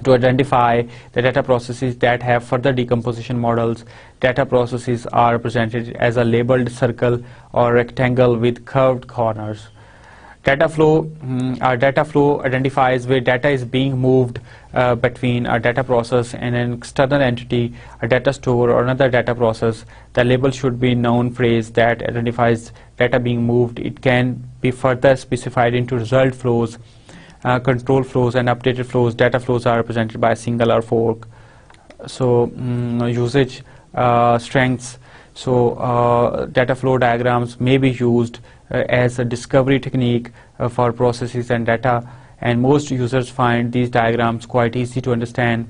to identify the data processes that have further decomposition models. Data processes are represented as a labeled circle or rectangle with curved corners. Data flow. Our data flow identifies where data is being moved between a data process and an external entity, a data store, or another data process. The label should be a noun phrase that identifies data being moved. It can be further specified into result flows, control flows, and updated flows. Data flows are represented by a single or fork. So usage strengths. So data flow diagrams may be used as a discovery technique for processes and data, and most users find these diagrams quite easy to understand,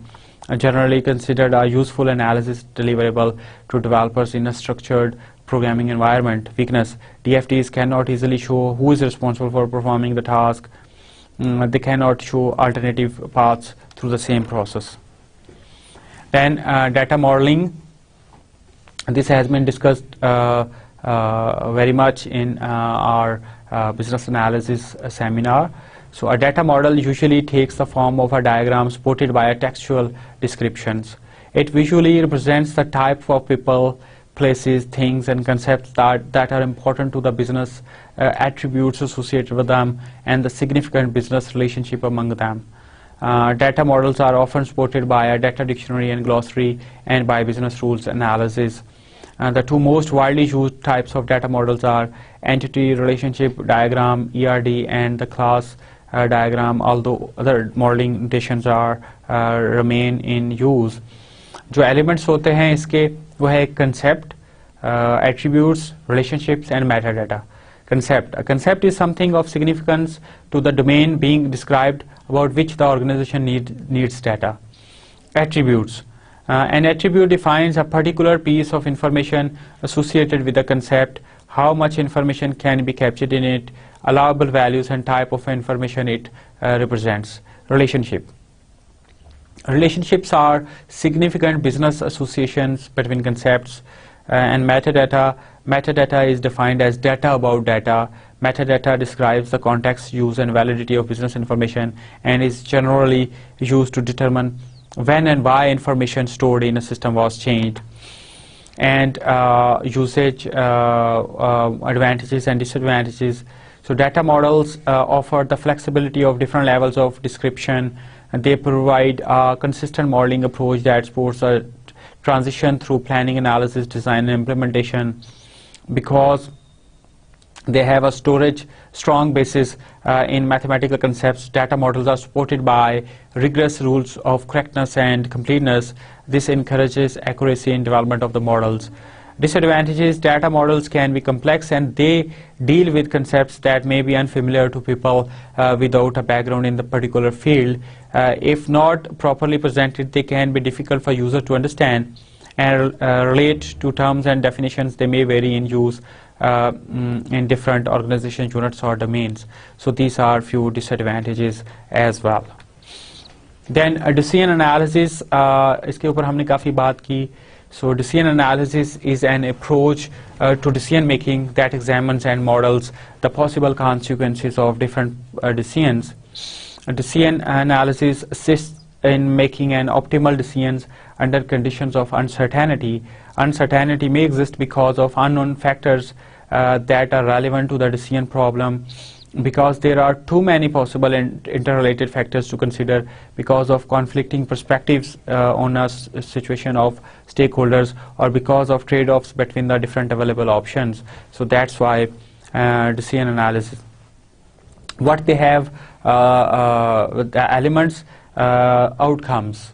generally considered a useful analysis deliverable to developers in a structured programming environment. Weakness: DFDs cannot easily show who is responsible for performing the task. They cannot show alternative paths through the same process. Then data modeling. This has been discussed very much in our business analysis seminar. So a data model usually takes the form of a diagram supported by a textual descriptions. It visually represents the type of people, places, things, and concepts that are important to the business, attributes associated with them, and the significant business relationship among them. Data models are often supported by a data dictionary and glossary, and by business rules analysis. The two most widely used types of data models are entity relationship diagram, ERD, and the class diagram, although other modeling notations are remain in use. जो elements होते हैं इसके वो है concept, attributes, relationships, and metadata. Concept. A concept is something of significance to the domain being described, about which the organization needs data. Attributes. An attribute defines a particular piece of information associated with the concept, how much information can be captured in it, allowable values, and type of information it represents. Relationship. Relationships are significant business associations between concepts. And metadata. Metadata is defined as data about data. Metadata describes the context, use, and validity of business information, and is generally used to determine when and why information stored in a system was changed. And usage advantages and disadvantages. So data models offer the flexibility of different levels of description, and they provide a consistent modeling approach that supports a transition through planning, analysis, design, and implementation. Because they have a strong basis in mathematical concepts, data models are supported by rigorous rules of correctness and completeness. This encourages accuracy in development of the models. Disadvantages: data models can be complex, and they deal with concepts that may be unfamiliar to people without a background in the particular field. If not properly presented, they can be difficult for users to understand. and relate to terms and definitions. They may vary in use in different organization units or domains. So these are few disadvantages as well. Then decision analysis, इसके ऊपर हमने काफ़ी बात की. So decision analysis is an approach to decision making that examines and models the possible consequences of different decisions. Decision analysis assists in making an optimal decisions under conditions of uncertainty. Uncertainty may exist because of unknown factors that are relevant to the decision problem, because there are too many possible and interrelated factors to consider, because of conflicting perspectives on a situation of stakeholders, or because of trade-offs between the different available options. So that's why decision analysis. What they have, the elements, outcomes.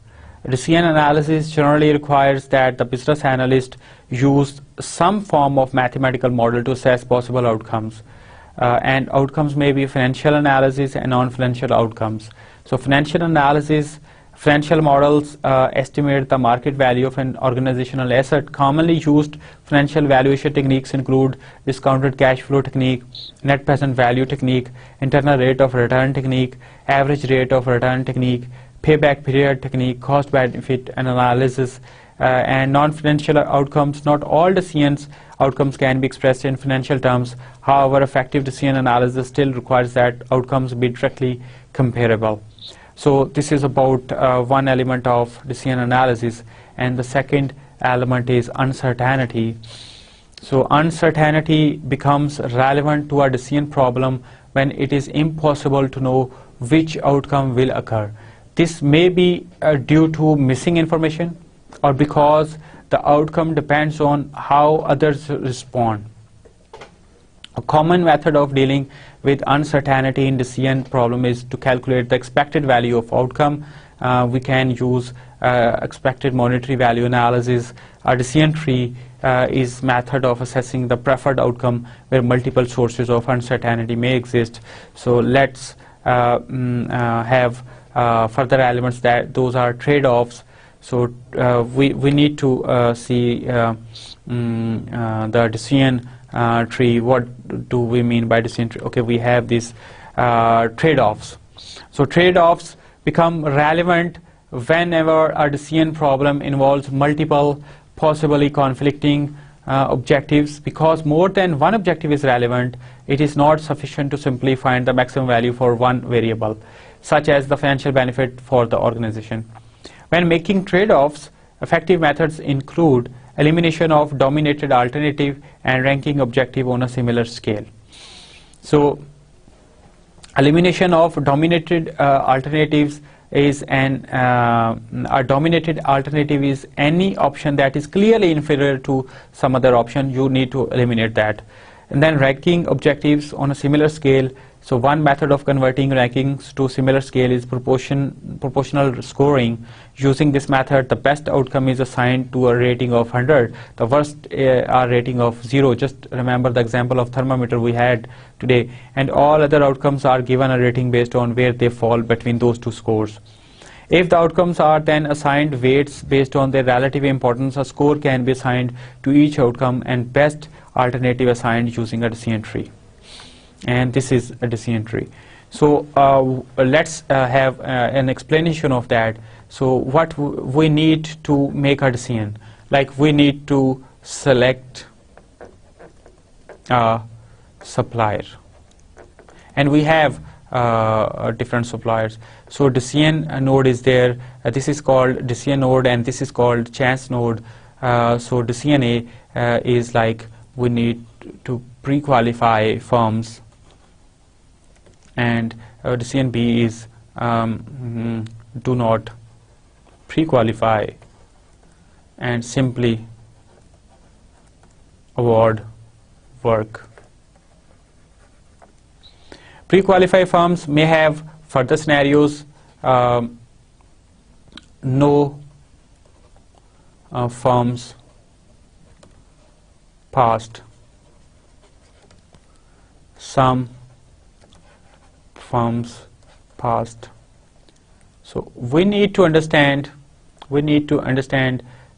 Decision analysis generally requires that the business analyst use some form of mathematical model to assess possible outcomes. And outcomes may be financial analysis and non-financial outcomes. So financial analysis, financial models estimate the market value of an organizational asset. Commonly used financial valuation techniques include discounted cash flow technique, net present value technique, internal rate of return technique, average rate of return technique, payback period technique, cost benefit analysis, and non-financial outcomes. Not all decisions outcomes can be expressed in financial terms. However, effective decision analysis still requires that outcomes be directly comparable. So this is about one element of decision analysis, and the second element is uncertainty. So uncertainty becomes relevant to a decision problem when it is impossible to know which outcome will occur. This may be due to missing information, or because the outcome depends on how others respond. A common method of dealing with uncertainty in decision problem is to calculate the expected value of outcome. We can use expected monetary value analysis. A decision tree is method of assessing the preferred outcome where multiple sources of uncertainty may exist. So let's have further elements, that those are trade-offs. So we need to see the decision tree. What do we mean by decision tree? Okay, we have these trade-offs. So trade-offs become relevant whenever a decision problem involves multiple possibly conflicting objectives. Because more than one objective is relevant, it is not sufficient to simply find the maximum value for one variable, such as the financial benefit for the organization. When making trade-offs, effective methods include elimination of dominated alternative and ranking objective on a similar scale. So elimination of dominated alternatives is a dominated alternative is any option that is clearly inferior to some other option. You need to eliminate that. And then ranking objectives on a similar scale. So one method of converting rankings to similar scale is proportional scoring. Using this method, the best outcome is assigned to a rating of 100, the worst a rating of 0. Just remember the example of thermometer we had today. And all other outcomes are given a rating based on where they fall between those two scores. If the outcomes are then assigned weights based on their relative importance, a score can be assigned to each outcome and best alternative assigned using a decision tree. And this is a decision tree. So let's have an explanation of that. So what we need to make a decision, like we need to select a supplier, and we have different suppliers. So decision node is there. This is called decision node, and this is called chance node. So decision A is like we need to pre-qualify firms, and decision B is do not pre-qualify and simply award work. Pre-qualified firms may have further scenarios. No firms passed. Some firms passed. So we need to understand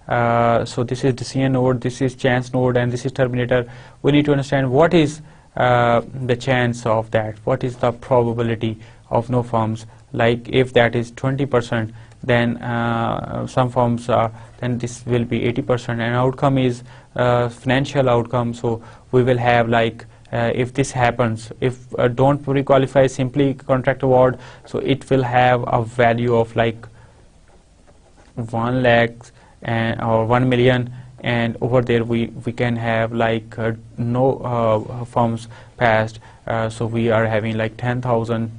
So this is decision node, this is chance node, and this is terminator. We need to understand what is the chance of that, what is the probability of no firms. Like if that is 20%, then some firms then this will be 80%, and outcome is financial outcome. So we will have like if this happens, if don't pre-qualify, simply contract award, so it will have a value of like 1 lakh or 1 million, and over there we can have like no firms passed, so we are having like 10,000,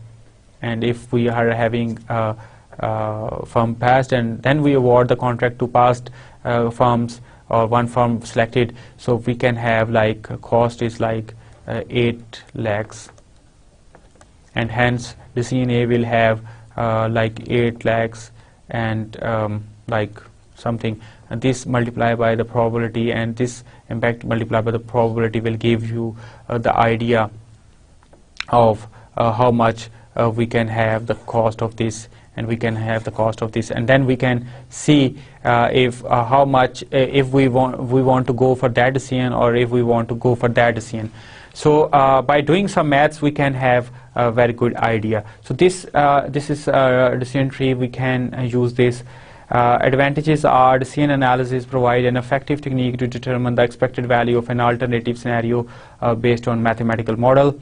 and if we are having firm passed, and then we award the contract to past firms or one firm selected, so we can have like cost is like 8 lakhs, and hence decision A will have like 8 lakhs and like something, and this multiplied by the probability, and this impact multiplied by the probability will give you the idea of how much we can have the cost of this, and we can have the cost of this, and then we can see if how much if we want to go for that decision, or if we want to go for that decision. So by doing some maths, we can have a very good idea. So this is a decision tree. We can use this. Advantages are decision analysis provide an effective technique to determine the expected value of an alternative scenario based on mathematical model.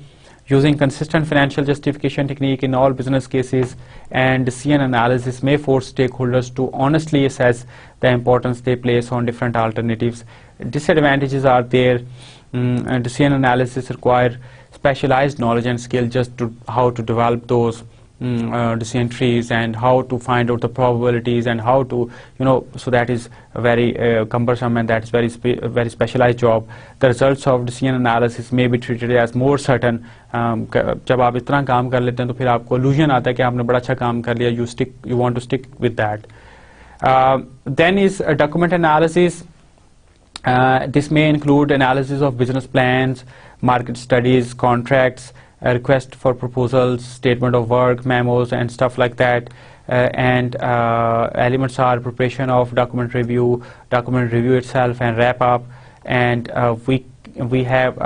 Using consistent financial justification technique in all business cases, and decision analysis may force stakeholders to honestly assess the importance they place on different alternatives. Disadvantages are there. Decision analysis require specialized knowledge and skill just to how to develop those decision trees, and how to find out the probabilities, and how to, so that is a very cumbersome, and that is very specialized job. The results of decision analysis may be treated as more certain. जब आप इतना काम कर लेते हैं तो फिर आपको illusion आता है कि आपने बड़ा अच्छा काम कर लिया, you want to stick with that. Then is document analysis. This may include analysis of business plans, market studies, contracts, request for proposals, statement of work, memos, and stuff like that. And elements are preparation of document review itself, and wrap up. And we have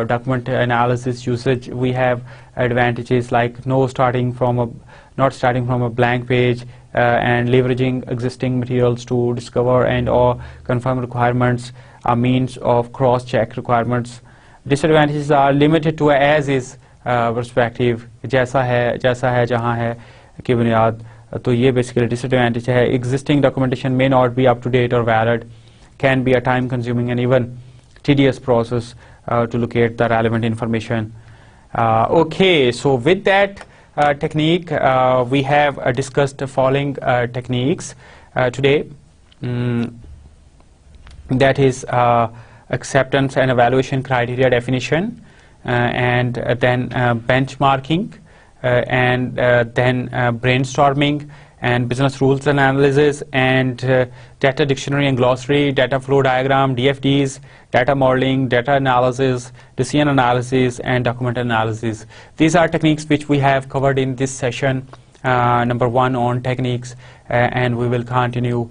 document analysis usage. We have advantages like not starting from a blank page, and leveraging existing materials to discover and or confirm requirements, a means of cross-check requirements. Disadvantages are limited to as is perspective, जैसा है जहाँ है की बुनियाद. तो ये basically disadvantage है. Existing documentation may not be up to date or valid, can be a time consuming and even tedious process to locate the relevant information. Okay, so with that technique, we have discussed the following techniques today. That is acceptance and evaluation criteria definition, and then benchmarking, and then brainstorming, and business rules analysis, and data dictionary and glossary, data flow diagram, DFDs, data modeling, data analysis, decision analysis, and document analysis. These are techniques which we have covered in this session, number 1 on techniques, and we will continue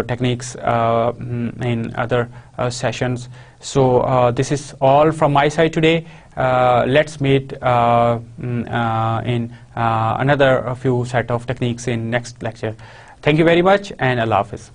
techniques in other sessions. So this is all from my side today. Let's meet in another few set of techniques in next lecture. Thank you very much, and Allah Hafiz.